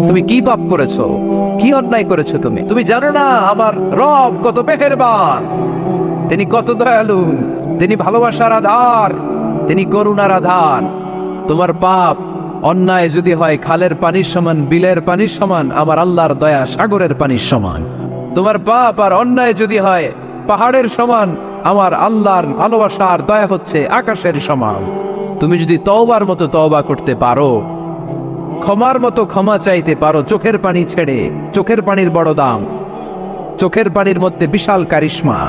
তুমি কি পাপ করেছো, কি অন্যায় করেছো? তুমি জানো না আমার রব কত মেহেরবান, তিনি কত দয়ালু, তিনি ভালোবাসার আধার, তিনি করুণার আধার। তোমার পাপ অন্যায় যদি হয় খালের পানির সমান, বিলের পানির সমান, আমার আল্লাহর দয়া সাগরের পানির সমান। তোমার পাপ আর অন্যায় যদি হয় পাহাড়ের সমান, আমার আল্লাহর ভালোবাসার দয়া হচ্ছে আকাশের সমান। তুমি যদি তওবার মতো তওবা করতে পারো, ক্ষমার মতো ক্ষমা চাইতে পারো, চোখের পানি ছেড়ে, চোখের পানির বড় দাম, চোখের পানির মধ্যে বিশাল কারিশমা,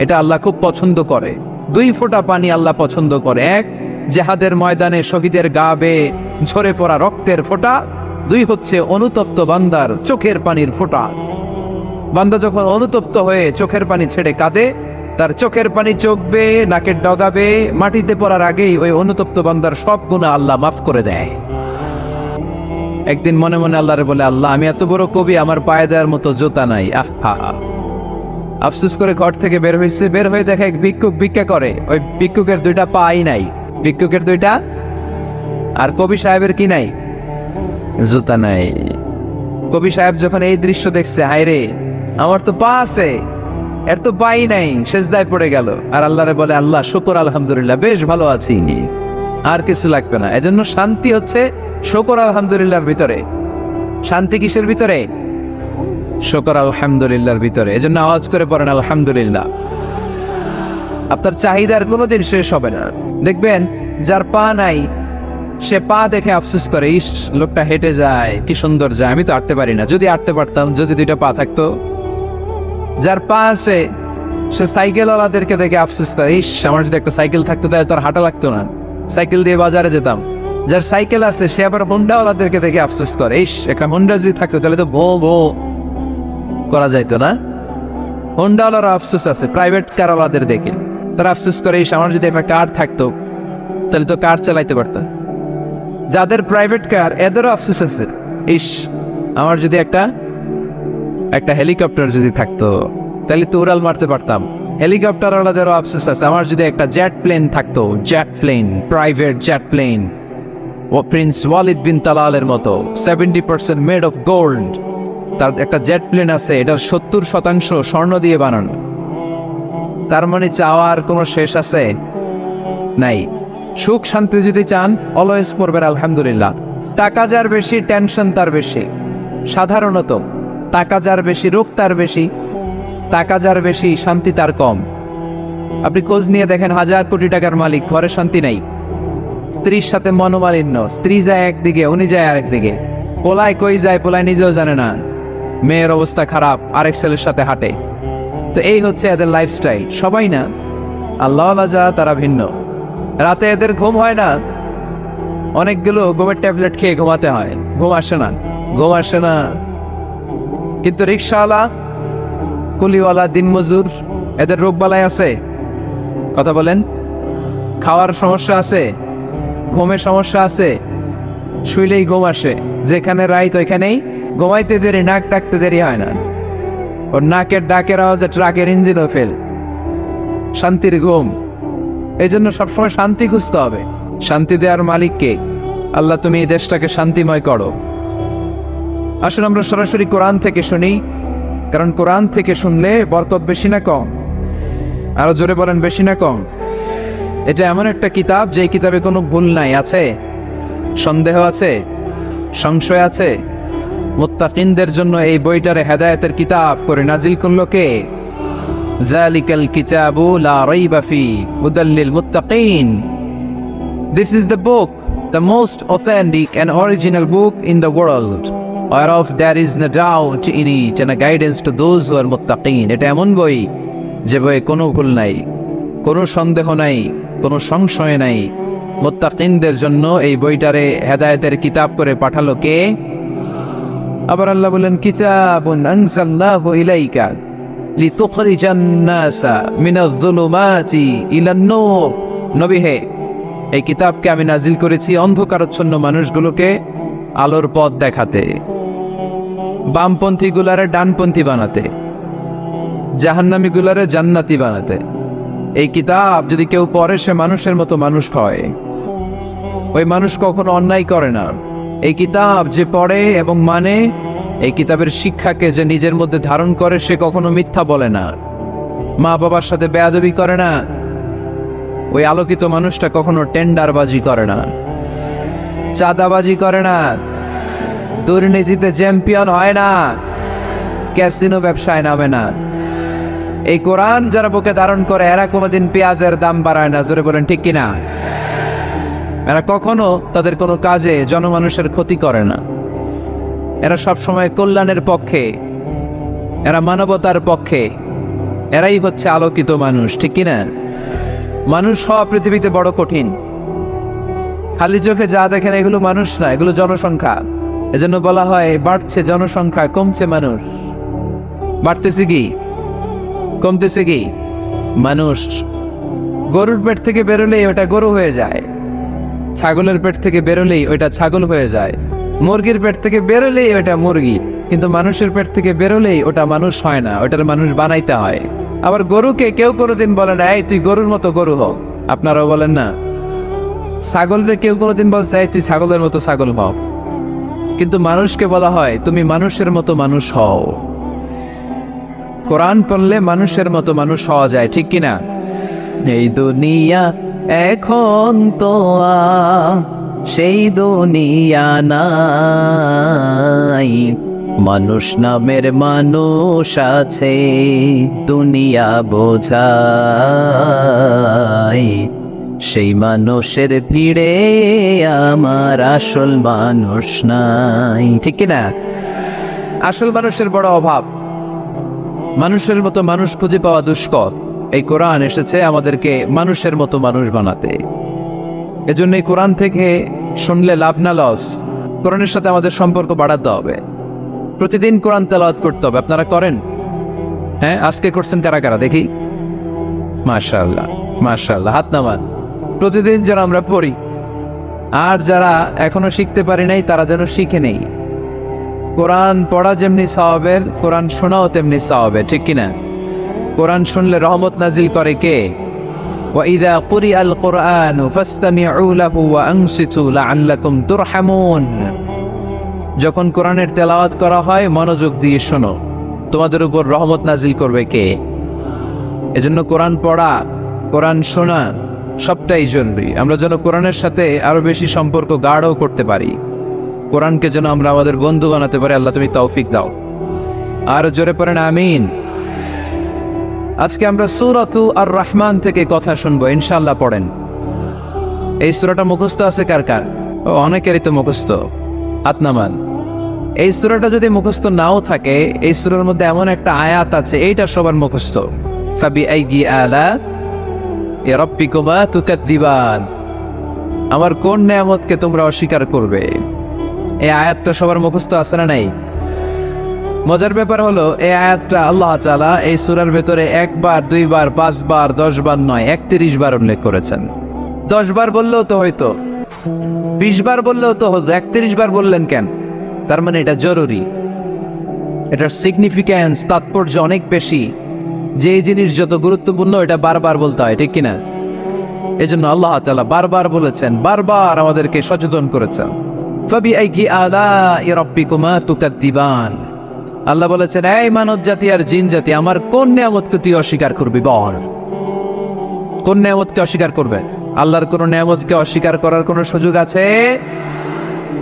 এটা আল্লাহ খুব পছন্দ করে। 2 ফোঁটা পানি আল্লাহ পছন্দ করে। এক, জেহাদের ময়দানে শহীদের গা বেয়ে ঝরে পড়া রক্তের ফোঁটা। 2 হচ্ছে অনুতপ্ত বান্দার চোখের পানির ফোঁটা। বান্দা যখন অনুতপ্ত হয়ে চোখের পানি ছেড়ে কাঁদে, তার চোখের পানি চোখ বেয়ে নাকের ডগা বেয়ে মাটিতে পড়ার আগেই ওই অনুতপ্ত বান্দার সব গুনাহ আল্লাহ মাফ করে দেয়। একদিন মনে মনে আল্লাহরে বলে, আল্লাহ আমি এত বড় কবি, আমার পায়ে দেওয়ার মতো জুতা নাই। আফসোস করে ঘর থেকে বের হয়েছে, বের হয়ে দেখে এক ভিক্ষুক ভিক্ষা করে। ওই ভিক্ষুকের 2টা পাই নাই, ভিক্ষুকের 2টা, আর কবি সাহেবের কি নাই? জুতা নাই। কবি সাহেব যখন এই দৃশ্য দেখছে, হায় রে, আমার তো পা আছে, এর তো পাই নাই, সেজদায় পড়ে গেল। আর আল্লাহরে বলে, আল্লাহ শুকর আলহামদুলিল্লাহ, বেশ ভালো আছি, আর কিছু লাগবে না। এজন্য শান্তি হচ্ছে শুকর আলহামদুলিল্লাহর ভিতরে। শান্তি কিসের ভিতরে? শুকর আলহামদুলিল্লাহর ভিতরে। এজন্য আওয়াজ করে পড়েন আলহামদুলিল্লাহ। আপনার চাহিদার কোনোদিন শেষ হবে না। দেখবেন যার পা নাই, সে পা দেখে আফসোস করে, ইস লোকটা হেঁটে যায়, কি সুন্দর যায়, আমি তো হাঁটতে পারি না, যদি হাঁটতে পারতাম, যদি 2টা পা থাকতো। যার পা আছে সে সাইকেলওয়ালাদেরকে দেখে আফসোস করে, ইস আমার যদি একটা সাইকেল থাকতো তাহলে তো আর হাঁটা লাগতো না, সাইকেল দিয়ে বাজারে যেতাম। যার সাইকেল আছে সে আবার হোন্ডাওয়ালাদেরকে দেখে আফসোস করে, ইস একটা হোন্ডা যদি থাকতো তাহলে তো ভো ভো করা যাইতো না। হোন্ডাওয়ালার আফসোস আছে প্রাইভেট কারওয়ালাদের দেখে, তারা আফসোস করে, ইস আমার যদি একটা কার থাকতো তাহলে তো কার চালাইতে পারতাম। যাদের প্রাইভেট কার এদেরও আফসোস আছে, ইস আমার যদি একটা হেলিকপ্টার যদি থাকতো তাহলে তো উড়াল মারতে পারতাম। হেলিকপ্টারওয়ালাদেরও আফসোস আছে, আমার যদি একটা জেট প্লেন থাকতো, jet plane, private jet plane, ও প্রিন্স ওয়ালিদ বিন তালালের মতো 70% মেড অফ গোল্ড, তার একটা জেট প্লেন আছে, এটার 70% স্বর্ণ দিয়ে বানানো। তার মানে চাওয়ার কোনো শেষ আছে? নাই। সুখ শান্তি যদি চান, অলওয়েজ পড়বেন আলহামদুলিল্লাহ। টাকা যার বেশি, টেনশন তার বেশি। সাধারণত টাকা যার বেশি, রোগ তার বেশি। টাকা যার বেশি, শান্তি তার কম। আপনি খোঁজ নিয়ে দেখেন, 1000 কোটি টাকার মালিক, ঘরে শান্তি নাই। স্ত্রীর সাথে মনোমালিন্য, স্ত্রী যায় একদিকে, উনি যায় আরেকদিকে। পোলায় কই যায়, পোলায় নিজেও জানে না। মেয়ের অবস্থা খারাপ, আরেক ছেলের সাথে হাঁটে। তো এই হচ্ছে এদের লাইফস্টাইল। সবাই না, আল্লাহ যা তারা ভিন্ন। রাতে এদের ঘুম হয় না, অনেকগুলো ঘুমের ট্যাবলেট খেয়ে ঘুমাতে হয়, ঘুম আসে না। কিন্তু রিক্সাওয়ালা, কুলিওয়ালা, দিনমজুর, এদের রোগ বালাই আছে? কথা বলেন। খাওয়ার সমস্যা আছে, ঘুমের সমস্যা আছে, শুইলেই ঘুম আসে। যেখানে রাইত ওইখানেই ঘুমাইতে দেরি, নাক ডাকতে দেরি হয় না। ওর নাকের ডাকের আওয়াজে ট্রাকের ইঞ্জিনও ফেল। শান্তির ঘুম। এই জন্য সবসময় শান্তি খুঁজতে হবে। শান্তি দেওয়ার মালিককে। আল্লাহ তুমি এই দেশটাকে শান্তিময় করো। আসুন আমরা সরাসরি কোরআন থেকে শুনি, কারণ কোরআন থেকে শুনলে বরকত বেশি না কম? আরো জোরে বলেন, বেশি না কম? এটা এমন একটা কিতাব যে কিতাবে কোনো ভুল নাই। আছে সন্দেহ? আছে সংশয়? আছে? মুত্তাকিনদের জন্য এই বইটারে হেদায়েতের কিতাব করে নাজিল করলো কে? যালিকাল কিতাবু লা রাইবা ফি হুদাল লিল মুত্তাকিন। This is the book, the most authentic and original book in the world, whereof there is no doubt in it, and a guidance to those who are muttaqin. এটা এমন বই যে বইয়ে কোনো ভুল নাই, কোনো সন্দেহ নাই, কোনো সংশয় নাই। মুত্তাকিনদের জন্য এই বইটারে হেদায়েতের কিতাব করে পাঠালো কে? আবার আল্লাহ বলেন, কিতাবুন আনজালনাহু ইলাইকা লিতুখরিজান নাসা মিনাজ-যুলুমাতি ইলান-নূর। নবী হে, এই কিতাবকে আমি নাজিল করেছি অন্ধকারাচ্ছন্ন মানুষগুলোকে আলোর পথ দেখাতে, বামপন্থী গুলারে ডানপন্থী বানাতে, জাহান্নামী গুলারে জান্নাতি বানাতে। এই কিতাব যদি কেউ পড়ে সে মানুষের মতো মানুষ হয়। ওই মানুষ কখনো অন্যায় করে না। এই কিতাব যে পড়ে এবং মানে, এই কিতাবের শিক্ষাকে যে নিজের মধ্যে ধারণ করে, সে কখনো মিথ্যা বলে না, মা বাবার সাথে বেয়াদবি করে না। ওই আলোকিত মানুষটা কখনো টেন্ডারবাজি করে না, চাঁদাবাজি করে না, দুর্নীতিতে চ্যাম্পিয়ন হয় না, ক্যাসিনো ব্যবসায় নামে না। এই কোরআন যারা বুকে ধারণ করে এরা কোনোদিন পেঁয়াজের দাম বাড়ায় না। জোরে বলেন ঠিক কিনা? এরা কখনো তাদের কোনো কাজে জনমানুষের ক্ষতি করে না। এরা সবসময় কল্যাণের পক্ষে, এরা মানবতার পক্ষে। এরাই হচ্ছে আলোকিত মানুষ, ঠিক কিনা? মানুষ হওয়া পৃথিবীতে বড় কঠিন। খালি চোখে যা দেখেন এগুলো মানুষ না, এগুলো জনসংখ্যা। এজন্য বলা হয় বাড়ছে জনসংখ্যা, কমছে মানুষ। বাড়তেছে কি, কমতেছে কি? মানুষ। গরুর পেট থেকে বেরোলেই ওটা গরু হয়ে যায়, ছাগলের পেট থেকে বেরোলেই ওইটা ছাগল হয়ে যায়, মুরগির পেট থেকে বেরোলেই ওটা মুরগি। কিন্তু মানুষের পেট থেকে বেরোলেই ওটা মানুষ হয় না, ওটার মানুষ বানাইতে হয়। আবার গরুকে কেউ কোনোদিন বলে না এই তুই গরুর মতো গরু হ, আপনারাও বলেন না। ছাগলকে কেউ কোনোদিন বলছে এই তুই ছাগলের মতো ছাগল হ, কিন্তু মানুষকে বলা হয় তুমি মানুষের মতো মানুষ হও। কোরআন পড়লে মানুষের মতো মানুষ হওয়া যায়, ঠিক কিনা? এই দুনিয়া এখন তো সেই দুনিয়া নাই, মানুষ নামের মানুষ আছে দুনিয়া বোঝায়, সেই মানুষের ভিড়ে আমার আসল মানুষ নাই, ঠিক কিনা? আসল মানুষের বড় অভাব, মানুষের মতো মানুষ খুঁজে পাওয়া দুষ্কর। এই কোরআন এসেছে আমাদেরকে মানুষের মতো মানুষ বানাতে। এজন্য এই কোরআন থেকে শুনলে লাভ না লস, কোরআনের সাথে আমাদের সম্পর্ক বাড়াতে হবে। প্রতিদিন কোরআন তেলাওয়াত করতে হবে। আপনারা করেন? হ্যাঁ, আজকে করছেন কারা কারা দেখি? মাশাআল্লাহ, মাশাআল্লাহ, হাত নামান। প্রতিদিন যেন আমরা পড়ি, আর যারা এখনো শিখতে পারি নাই তারা যেন শিখে নেই। কোরআন পড়া যেমনি সওয়াবের, কোরআন শোনাও তেমনি সওয়াবের, ঠিক কিনা? কোরআন শুনলে রহমত নাজিল করে কে? وَإِذَا قُرِئَ الْقُرْآنُ فَاسْتَمِعُوا لَهُ وَأَنصِتُوا لَعَلَّكُمْ تُرْحَمُونَ। যখন কোরআনের তেলাওয়াত করা হয় মনোযোগ দিয়ে শোনো, তোমাদের উপর রহমত নাজিল করবে কে? এজন্য কোরআন পড়া, কোরআন শোনা সবটাই জরুরি। আমরা যেন কোরআনের সাথে আরো বেশি সম্পর্ক গাঢ় করতে পারি, কোরআনকে যেন আমরা আমাদের বন্ধু বানাতে পারি। আল্লাহ তুমি তৌফিক দাও। আর জোরে পড়েন আমিন। আজকে আমরা সূরাতু আর রহমান থেকে কথা শুনবো ইনশাআল্লাহ। পড়েন। এই সূরাটা মুখস্থ আছে কার কার? অনেকেরই তো মুখস্থ, হাত নামান। এই সূরাটা যদি মুখস্থ নাও থাকে, এই সূরার মধ্যে এমন একটা আয়াত আছে এইটা সবার মুখস্থ। ফাবিআইয়ি আলা রাব্বিকুমা তুকাদ্দিবান, আমার কোন নিয়ামতকে তোমরা অস্বীকার করবে। এই আয়াতটা সবার মুখস্থ আছে না নাই? মজার ব্যাপার হলো এই আয়াতটা আল্লাহ তাআলা এই সূরার ভেতরে একবার, দুইবার, 5 বার, 10 বার নয়, 31 বার উল্লেখ করেছেন। 10 বার বললেও তো হয়তো, 20 বার বললেও তো হতো, 31 বার বললেন কেন? তার মানে এটা জরুরি, এটার সিগনিফিক্যান্স, তাৎপর্য অনেক বেশি। যে জিনিস যত গুরুত্বপূর্ণ এটা বারবার বলতে হয়, ঠিক কিনা? এজন্য আল্লাহ তাআলা বারবার বলেছেন, বারবার আমাদেরকে সচেতন করেছেন। ফাবিআইয়ি আলাই রাব্বিকুমা তুকাদ্দিবান। আল্লাহ বলেছেন, এই মানব জাতি আর জিন জাতি, আমার কোন নিয়ামতকে তুই অস্বীকার করবি বল? কোন নিয়ামতকে অস্বীকার করবে? আল্লাহর কোন নিয়ামতকে অস্বীকার করার কোন সুযোগ আছে?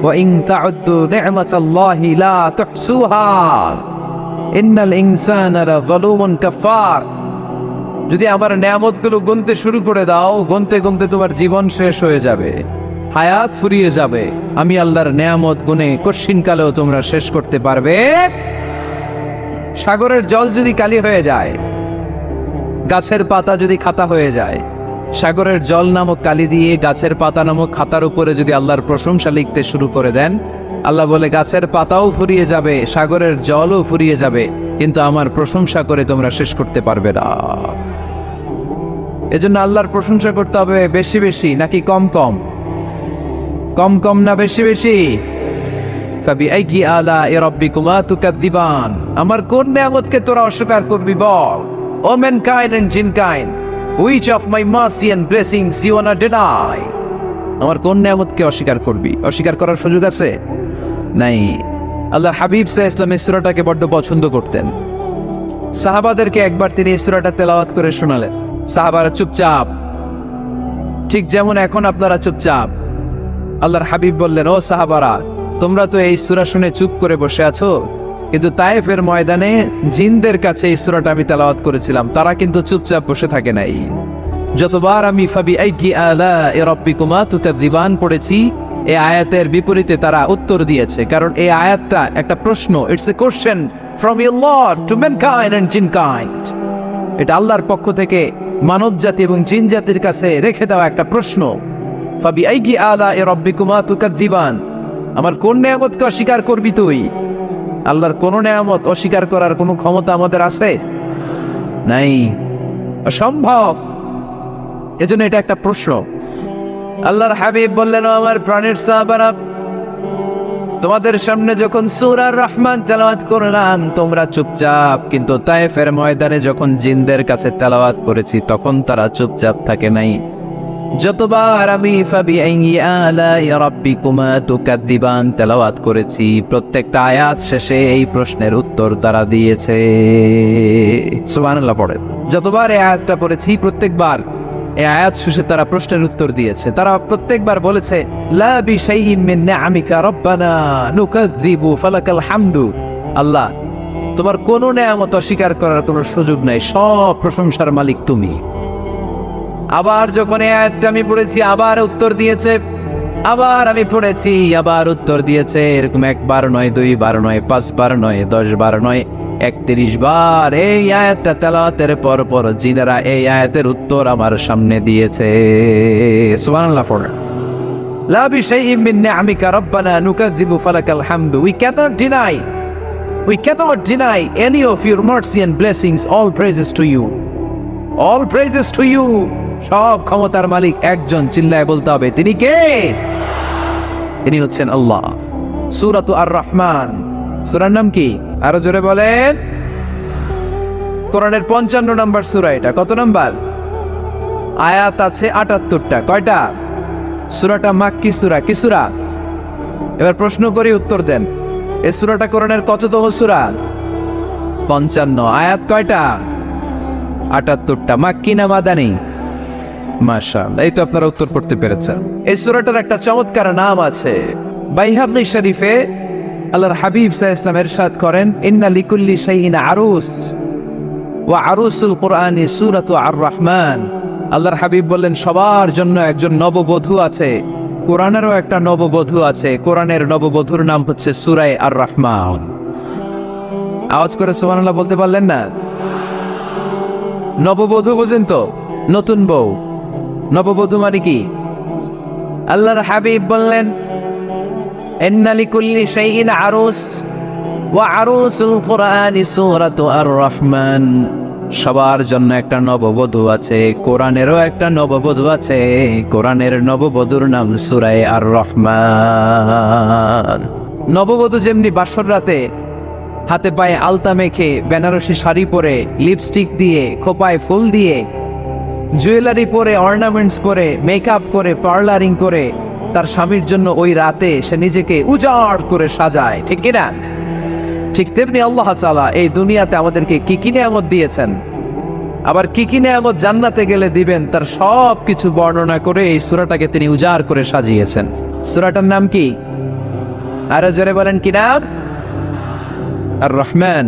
ওয়া ইন তাউদ্দু নি'মাতাল্লাহি লা তুহসুহা ইন্নাল ইনসানা লাযালুমুন কাফার। যদি আমার নিয়ামতগুলো গুনতে শুরু করে দাও, গুনতে গুনতে তোমার জীবন শেষ হয়ে যাবে, হায়াত ফুরিয়ে যাবে। আমি আল্লাহর নিয়ামত গুনে কশিনকালেও তোমরা শেষ করতে পারবে। সাগরের জল যদি কালি হয়ে যায়, গাছের পাতা যদি খাতা হয়ে যায়, সাগরের জল নামক কালি দিয়ে গাছের পাতা নামক খাতার উপরে যদি আল্লাহর প্রশংসা লিখতে শুরু করে দেন, আল্লাহ বলে গাছের পাতাও ফুরিয়ে যাবে, সাগরের জলও ফুরিয়ে যাবে, কিন্তু আমার প্রশংসা করে তোমরা শেষ করতে পারবে না। এজন্য আল্লাহর প্রশংসা করতে হবে বেশি বেশি নাকি কম কম? কম কম না বেশি বেশি? ফাবিআইয়ি আলাই রাব্বিকুমা তুকাদ্দিবান, আমার কোন নিয়ামতকে তোরা অস্বীকার করবি বল? ও mankind and jinnkind, which of my mercy and blessings you wanna deny? আমার কোন নিয়ামতকে অস্বীকার করবি? অস্বীকার করার সুযোগ আছে? নাই। আল্লাহ হাবিব সাল্লাল্লাহু আলাইহি ওয়াসাল্লাম এই সূরাটাকে বড্ড পছন্দ করতেন। সাহাবাদেরকে একবার তিনি এই সূরাটা তেলাওয়াত করে শোনালেন। সাহাবারা চুপচাপ, ঠিক যেমন এখন আপনারা চুপচাপ। আল্লাহর হাবিব বললেন, ও সাহাবারা, তোমরা তো এই সূরা শুনে চুপ করে বসে আছো, কিন্তু তায়েফের ময়দানে জিনদের কাছে এই সূরাটা আমি তেলাওয়াত করেছিলাম, তারা কিন্তু চুপচাপ বসে থাকে নাই। যতবার আমি ফাবিআইয়ি আলাই রাব্বিকুমা তুকাযযিবান পড়েছি, এই আয়াতের বিপরীতে তারা উত্তর দিয়েছে, কারণ এই আয়াতটা একটা প্রশ্ন। It's a question from your Lord to mankind and jinnkind. এটা আল্লাহর পক্ষ থেকে মানব জাতি এবং জিন জাতির কাছে রেখে দেওয়া একটা প্রশ্ন। ফাবিআইয়ি আলাই রাব্বিকুমা তুকাযযিবান, আমার কোন নিয়ামতকে অস্বীকার করবি তুই? আল্লাহর কোন নিয়ামত অস্বীকার করার কোনো ক্ষমতা আমাদের আছে? নাই, অসম্ভব। এজন্য এটা একটা প্রশ্ন। আল্লাহর হাবিব বললেন, আমার প্রাণের সাহাবারা, তোমাদের সামনে যখন সূরা আর রহমান তেলাওয়াত করলাম তোমরা চুপচাপ, কিন্তু তায়েফের ময়দানে যখন জিনদের কাছে তেলাওয়াত করেছি তখন তারা চুপচাপ থাকে নাই। যতবার আমি ফাবিআইয়ি আলাই রাব্বিকুমা তুকাযযিবান তেলাওয়াত করেছি, প্রত্যেকটা আয়াত শেষে এই প্রশ্নের উত্তর তারা দিয়েছে। সুবহানাল্লাহ পড়ে। যতবার এই আয়াতটা পড়েছি প্রত্যেকবার এই আয়াত শেষে তারা প্রশ্নের উত্তর দিয়েছে। তারা প্রত্যেকবার বলেছে, লা বিশাইইন মিন নিআমিকা রাব্বানা নুকাযযিবু ফালাকাল হামদু। আল্লাহ, তোমার কোনো নিয়ামত অস্বীকার করার কোনো সুযোগ নাই, সব প্রশংসার মালিক তুমি। আবার যখন এই আয়াতটা আমি পড়েছি আবার উত্তর দিয়েছে, আবার আমি পড়েছি আবার উত্তর দিয়েছে। এরকম একবার নয়, দুইবার নয়, 5 বার নয়, 10 বার নয়, 31 বার এই আয়াতটা তেলাওয়াতের পর পর জিনেরা এই আয়াতের উত্তর আমার সামনে দিয়েছে। সুবহানাল্লাহ পড়েন। লা বিশাইইন মিন নিআমিকা রাব্বানা নুকাযযিবু ফালাকাল হামদু। We cannot deny any of your mercy and blessings. All praises to you. All praises to you. সব ক্ষমতার মালিক একজন, চিল্লায় বলতে হবে, তিনি কে? তিনি হচ্ছেন আল্লাহ। সূরাতু আর রহমান, সূরার নাম কি? আরো জোরে বলেন। কোরআনের 55 নম্বর সূরা এটা। কত নাম্বার? আয়াত আছে 78টা। কয়টা? সূরাটা মাক্কি সূরা। কি সূরা? এবার প্রশ্ন করি, উত্তর দেন। এই সূরাটা কোরআনের কততম সূরা? 55। আয়াত কয়টা? 78টা। মাক্কি না মাদানী? মাশাআল্লাহ, এই তো আপনারা উত্তর করতে পেরেছেন। এই সূরাটার একটা চমৎকার নাম আছে। বাইহাকী শরীফে আল্লাহর হাবিব সাল্লাল্লাহু আলাইহি ওয়াসাল্লাম ইরশাদ করেন, ইন্না লিকুল্লি শাইইন আরুস ওয়া আরুসুল কুরআনি সূরাতু আর রহমান। আল্লাহর হাবিব বললেন, সবার জন্য একজন নববধূ আছে, কোরআনেরও একটা নববধূ আছে। কোরআনের নববধূর নাম হচ্ছে সূরা আর রহমান। আওয়াজ করে সুবহানাল্লাহ বলতে পারলেন না? নববধূ বুঝেন তো? নতুন বউ। নববধূ মানে কি? আল্লাহর হাবিব বললেন, ইন্না লিকুল্লি শাইইন আরুস ওয়া আরুসুল কুরআনি সূরাতু আর রহমান। সবার জন্য একটা নববধূ আছে, কোরআনেরও একটা নববধূ আছে। কোরআনের নববধূর নাম সূরা আর রহমান। নববধূ যেমনি বাসর রাতে হাতে পায়ে আলতা মেখে, বেনারসি শাড়ি পরে, লিপস্টিক দিয়ে, খোপায় ফুল দিয়ে, জুয়েলারি পরে, অর্নামেন্টস পরে, মেকআপ করে, পার্লারিং করে তার স্বামীর জন্য ওই রাতে সে নিজেকে উজাড় করে সাজায়, ঠিক কিনা? ঠিক তেমনি আল্লাহ তাআলা এই দুনিয়াতে আমাদেরকে কি কি নিয়ামত দিয়েছেন, আবার কি কি নিয়ামত জান্নাতে গেলে দিবেন, তার সব কিছু বর্ণনা করে এই সূরাটাকে তিনি উজাড় করে সাজিয়েছেন। সূরাটার নাম কি? আরো জোরে বলেন, কি নাম? আর রহমান।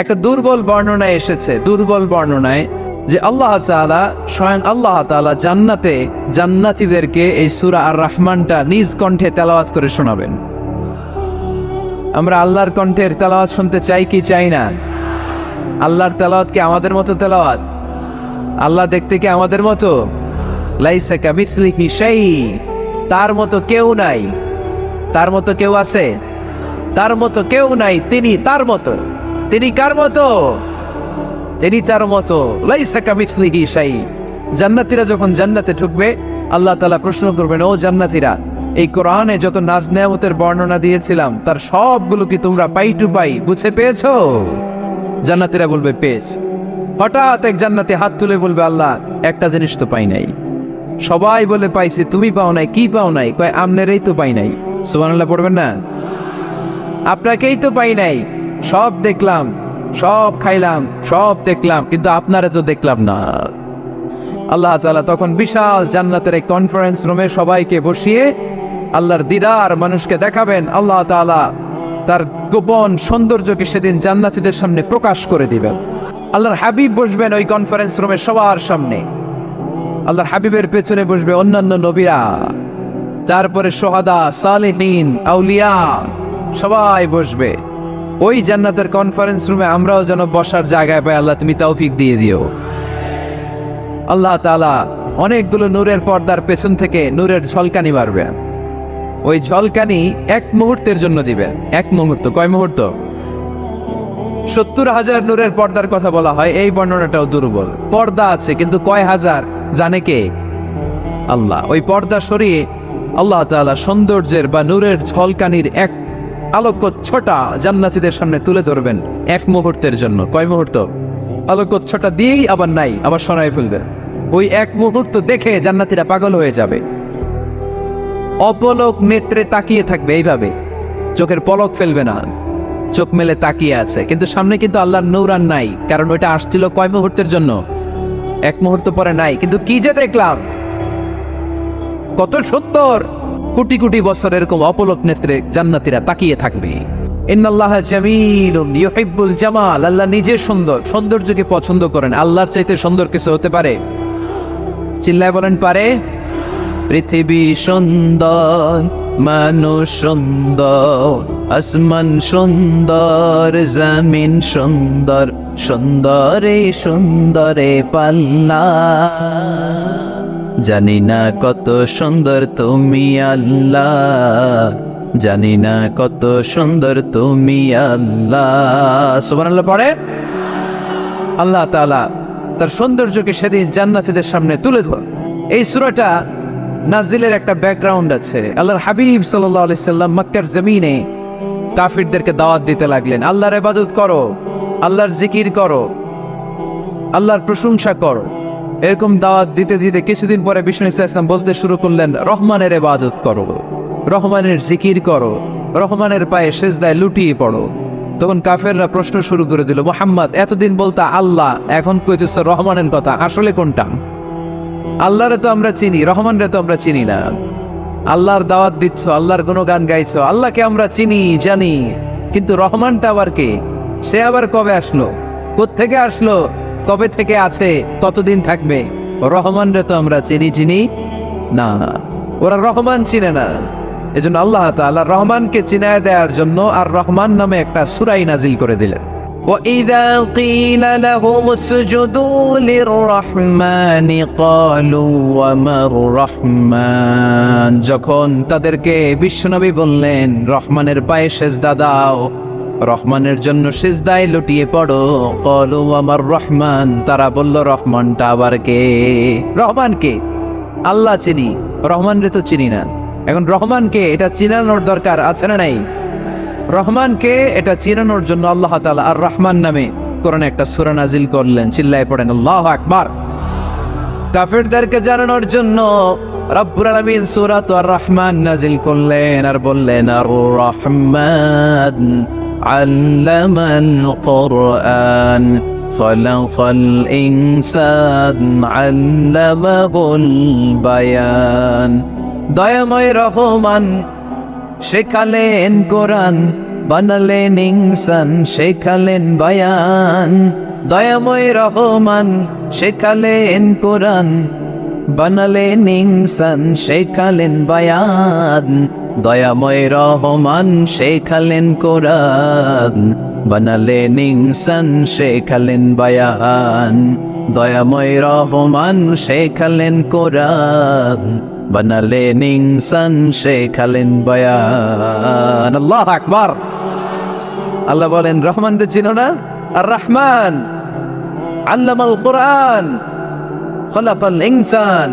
একটা দুর্বল বর্ণনায় এসেছে, দুর্বল বর্ণনায়, যে আল্লাহ তাআলা, স্বয়ং আল্লাহ তাআলা জান্নাতে জান্নাতীদেরকে এই সূরা আর রহমানটা নিজ কণ্ঠে তেলাওয়াত করে শোনাবেন। আমরা আল্লাহর কণ্ঠের তেলাওয়াত শুনতে চাই কি চাই না? আল্লাহর তেলাওয়াত কি আমাদের মতো তেলাওয়াত? আল্লাহ দেখতে কি আমাদের মতো? লাইসা কামিসলিহি শাই, তার মতো কেউ নাই। তার মতো কেউ আছে? তার মতো কেউ নাই। তিনি তার মতো। তিনি কার মতো? তিনি তার মতো। লাইসা কামিসলিহি শাই। জান্নাতীরা যখন জান্নাতে ঢুকবে, আল্লাহ তাআলা প্রশ্ন করবেন, ও জান্নাতীরা, এই কোরআনে যত নাজ নেয়ামতের বর্ণনা দিয়েছিলাম তার সবগুলো কি তোমরা পাই টু পাই বুঝে পেয়েছো? জান্নাতীরা বলবে পেয়েছি। হঠাৎ এক জান্নাতি হাত তুলে বলবে, আল্লাহ, একটা জিনিস তো পাই নাই। সবাই বলে পাইছে, তুমি পাও নাই, কি পাও নাই? কয় আমনেরই তো পাই নাই। সুবহানাল্লাহ পড়বেন না? আপনাকেই তো পাই নাই, সব দেখলাম, সব খাইলাম, সব দেখলাম, কিন্তু আপনারা তো দেখলাম না। আল্লাহ তাআলা তখন বিশাল জান্নাতের এক কনফারেন্স রুমে সবাইকে বসিয়ে আল্লাহর দিদার মানুষকে দেখাবেন। আল্লাহ তাআলা তার গোপন সৌন্দর্যকে সেদিন জান্নাতীদের সামনে প্রকাশ করে দিবেন। আল্লাহর হাবিব বসবেন ওই কনফারেন্স রুমে সবার সামনে। আল্লাহর হাবিবের পেছনে বসবে অন্যান্য নবীরা, তারপরে সোহাদা, সালেহিন, আউলিয়া সবাই বসবে ওই জান্নাতের কনফারেন্স রুমে। আমরাও যেন বসার জায়গায় পাই, আল্লাহ তুমি তৌফিক দিয়ে দিও। আল্লাহ তাআলা অনেকগুলো নূরের পর্দার পেছন থেকে নূরের ঝলকানি মারবেন। ওই ঝলকানি এক মুহূর্তের জন্য দিবেন। এক মুহূর্ত, কয় মুহূর্ত? 70,000 নূরের পর্দার কথা বলা হয়, এই বর্ণনাটাও দুর্বল। পর্দা আছে কিন্তু কয় হাজার জানে কে? আল্লাহ। ওই পর্দা সরিয়ে আল্লাহ তাআলা সৌন্দর্যের বা নূরের ঝলকানির এক আলোকচ্ছটা জান্নাতীদের সামনে তুলে ধরবেন এক মুহূর্তের জন্য। কয় মুহূর্ত? আলোকচ্ছটা দিয়েই আবার নাই, আবার সরাই ফেলবে। ওই এক মুহূর্ত দেখে জান্নাতীরা পাগল হয়ে যাবে, অপলক নেত্রে তাকিয়ে থাকবে, এইভাবে চোখের পলক ফেলবে না, চোখ মেলে তাকিয়ে আছে। কিন্তু সামনে কিন্তু আল্লাহর নূর আর নাই, কারণ ওইটা আসছিল কয় মুহূর্তের জন্য? এক মুহূর্ত পরে নাই। কিন্তু কি যে দেখলাম, কত 70 কোটি কোটি বছর এরকম অপলক নেত্রে জান্নাতীরা তাকিয়ে থাকবে। ইন্নাল্লাহা জামিলুন ইউহিব্বুল জামাল। আল্লাহ নিজে সুন্দর, সৌন্দর্যকে পছন্দ করেন। আল্লাহর চাইতে সুন্দর কিছু হতে পারে? চিল্লায় বলেন, পারে? পৃথিবী সুন্দর, মানুষ সুন্দর, আসমান সুন্দর, জমিন সুন্দর, সুন্দরে সুন্দরে পাল্লা। জানি না কত সুন্দর তুমি আল্লাহ, জানি না কত সুন্দর তুমি আল্লাহ। সুবহানাল্লাহ পড়ে। আল্লাহ তাআলা তার সৌন্দর্যকে সেদিন জান্নাতীদের সামনে তুলে ধর। এই সূরাটা নাজিলের একটা ব্যাকগ্রাউন্ড আছে। আল্লাহর হাবিব সাল্লাল্লাহু আলাইহি সাল্লাম মক্কার জমিনে কাফিরদেরকে দাওয়াত দিতে লাগলেন, আল্লাহর ইবাদত করো, আল্লাহর জিকির করো, আল্লাহর প্রশংসা করো। এরকম দাওয়াত দিতে দিতে কিছুদিন পরে বিষ্ণু ইসলাম বলতে শুরু করলেন, রহমানের ইবাদত করো, রহমানের জিকির করো, রহমানের পায়ে সেজদায় লুটিয়ে পড়ো। তখন কাফেররা প্রশ্ন শুরু করে দিল, মুহাম্মদ এতদিন বলতা আল্লাহ, এখন কইতেছ রহমানের কথা, আসলে কোনটা? আল্লাহরে তো আমরা চিনি, রহমানরে তো আমরা চিনি না। আল্লাহর দাওয়াত দিচ্ছ, আল্লাহর গুণগান গাইছো, আল্লাহকে আমরা চিনি জানি, কিন্তু রহমানটা আবার কে? সে আবার কবে আসলো, কোত্থেকে আসলো, কবে থেকে আছে, কতদিন থাকবে? রহমানরে তো আমরা চিনি না। ওরা রহমান চিনে না। এজন্য আল্লাহ তাআলা রহমানকে চিনায় দেওয়ার জন্য আর রহমান নামে একটা সূরা নাজিল করে দিলেন। وَإِذَا قِيلَ لَهُمُ اسْجُدُوا لِلرَّحْمَنِ قَالُوا وَمَا الرَّحْمَنُ। যখন তাদেরকে বিশ্বনবী বললেন রহমানের পায়ে সেজদা দাও, রহমানের জন্য সেজদায় লুটিয়ে পড়ো, ক্বালু ওয়ামার রহমান, তারা বলল রহমানটা আবার কে? রহমান কে? আল্লাহ চিনি, রহমানরে তো চিনি না। এখন রহমানকে এটা চিনানোর দরকার আছে না নাই? রহমানকে এটা চিনানোর জন্য আল্লাহ তাআলা আর রহমান নামে কোরআনে একটা সূরা নাজিল করলেন। চিল্লায় পড়েন আল্লাহু আকবার। কাফেরদেরকে জানানোর জন্য রব্বুল আলামিন সূরা আর রহমান নাজিল করলেন আর বললেন, আর রহমান আল্লামাল কুরআন খালাকাল ইনসান আল্লামাহুল বায়ান। দয়াময় রহমান শেখালেন কোরআন, বানালেন ইনসান, শেখালেন বায়ান। দয়াময় রহমান শেখালেন কোরআন, বানালেন ইনসান, শেখালেন বায়ান। দয়াময় রহমান শেখালেন কোরআন, বানালেন ইনসান, শেখালেন বায়ান। দয়াময় রহমান শেখালেন কোরআন, বানালেন ইনসান, শেখালেন বায়ান। আল্লাহু আকবার। আল্লাহ বলেন রহমানকে চিনো না? আর রহমান আল্লামাল কোরআন খালাকাল ইনসান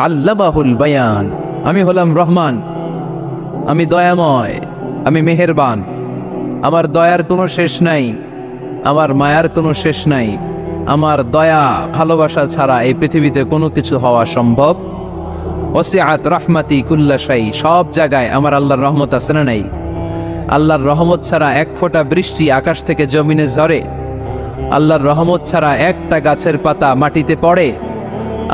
আল্লামাহুল বায়ান। আমি হলাম রহমান, আমি দয়াময়, আমি মেহেরবান। আমার দয়ার কোনো শেষ নাই, আমার মায়ার কোনো শেষ নাই। আমার দয়া ভালোবাসা ছাড়া এই পৃথিবীতে কোনো কিছু হওয়া সম্ভব ওয়াসিআত রাহমাতি কুল্লা শাই, সব জায়গায় আমার আল্লাহর রহমত আছে না নাই? আল্লাহর রহমত ছাড়া এক ফোঁটা বৃষ্টি আকাশ থেকে জমিনে ঝরে? আল্লাহর রহমত ছাড়া একটা গাছের পাতা মাটিতে পড়ে?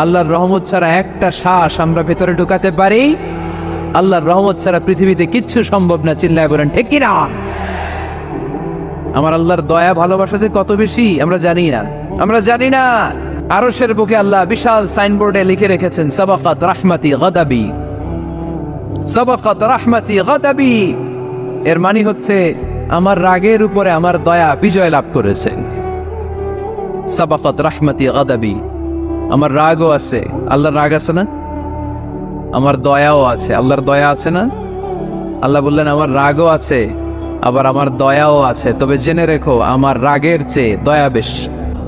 আল্লাহর রহমত ছাড়া একটা শ্বাস আমরা ভেতরে ঢুকাতে পারি? আল্লাহর রহমত ছাড়া পৃথিবীতে কিচ্ছু সম্ভব না। চিল্লায় বলেন ঠিক কি না? আমার আল্লাহর দয়া ভালোবাসা যে কত বেশি আমরা জানি না, আমরা জানি না। আরশের বুকে আল্লাহ বিশাল সাইনবোর্ডে লিখে রেখেছেন সাবাকাত রাহমাতি গাদাবি, সাবাকাত রাহমাতি গাদাবি। এর মানে হচ্ছে আমার রাগের উপরে আমার দয়া বিজয় লাভ করেছে। সাবাকাত রাহমাতি গাদাবি, আমার রাগও আছে, আল্লাহর রাগ আছে না? আমার দয়াও আছে, আল্লাহর দয়া আছে না? আল্লাহ বললেন আমার রাগও আছে, আবার আমার দয়াও আছে। তবে জেনে রেখো আমার রাগের চেয়ে দয়া বেশি।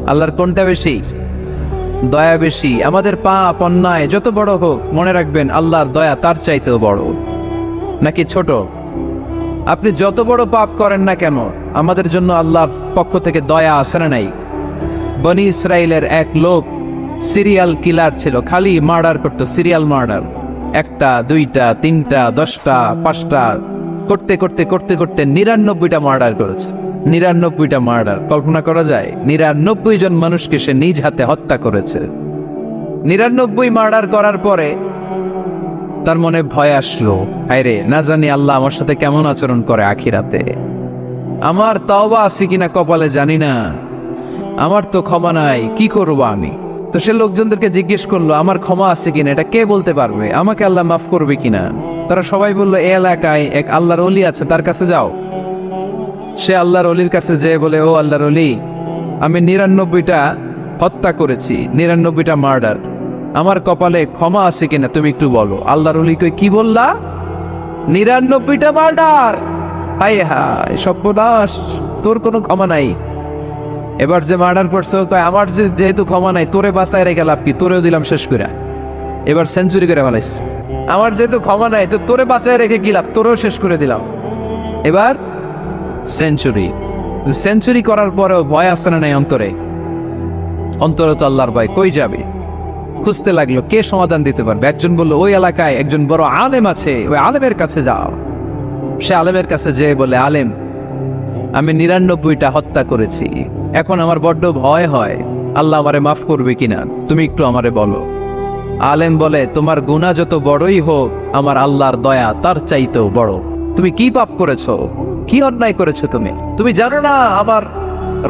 আল্লাহর কোনটা বেশি? দয়া বেশি। আমাদের পাপ অন্যায় যত বড় হোক, মনে রাখবেন আল্লাহর দয়া তার চাইতেও বড়। নাকি ছোট? আপনি যত বড় পাপ করেন না কেন, আমাদের জন্য আল্লাহর পক্ষ থেকে দয়া আছে না নাই? বনি ইসরাইলের এক লোক সিরিয়াল কিলার ছিল, খালি মার্ডার করতো, সিরিয়াল মার্ডার। একটা, দুইটা, তিনটা, 10টা, 5টা করতে করতে করতে করতে 99টা মার্ডার করেছে। 99টা মার্ডার, কল্পনা করা যায়? 99 জন মানুষকে সে নিজ হাতে হত্যা করেছে। 99 মার্ডার করার পরে তার মনে ভয় আসলো, হায়রে না জানি আল্লাহ আমার সাথে কেমন আচরণ করে আখিরাতে। আমার তওবা আছে কিনা কপালে জানি না, আমার তো ক্ষমা নাই, কি করব আমি? তো সে লোকজনদেরকে জিজ্ঞেস করলো আমার ক্ষমা আছে কিনা, এটা কে বলতে পারবে? আমাকে আল্লাহ মাফ করবে কিনা? তারা সবাই বললো এই এলাকায় এক আল্লাহর ওলি আছে, তার কাছে যাও। সে আল্লাহর ওলির কাছে যেয়ে বলে, ও আল্লাহর ওলি, আমি 99টা হত্যা করেছি, 99টা মার্ডার, আমার কপালে ক্ষমা আছে কিনা তুমি একটু বলো। আল্লাহর ওলি কই, কি বললা? 99টা মার্ডার? হায় হায় সর্বনাশ, তোর কোনো ক্ষমা নাই। এবার যে মার্ডার করছে কয় আমার যেহেতু ক্ষমা নাই, তোরে বাঁচায় রেখে লাভ কি, তোরেও দিলাম শেষ করে। এবার সেঞ্চুরি করে ফেলাইছে। আমার যেহেতু ক্ষমা নাই, তো তোরে বাঁচায় রেখে কি লাভ, তোরেও শেষ করে দিলাম। এবার সেঞ্চুরি। সেঞ্চুরি করার পরেও ভয় আসছে না নাই অন্তরে? অন্তরে তো আল্লাহর ভয়, কই যাবে? খুঁজতে লাগলো কে সমাধান দিতে পারবে। একজন বললো ওই এলাকায় একজন বড় আলেম আছে, ওই আলেমের কাছে যাও। সে আলেমের কাছে যেয়ে বলে, আলেম, আমি 99টা হত্যা করেছি, এখন আমার বড্ড ভয় হয়, আল্লাহ আমারে মাফ করবে কিনা, তুমি একটু আমারে বলো। আলেম বলে, তোমার গুনাহ যত বড়ই হোক, আমার আল্লাহর দয়া তার চাইতেও বড়। তুমি কি পাপ করেছো, কি অন্যায় করেছো তুমি? তুমি জানো না আমার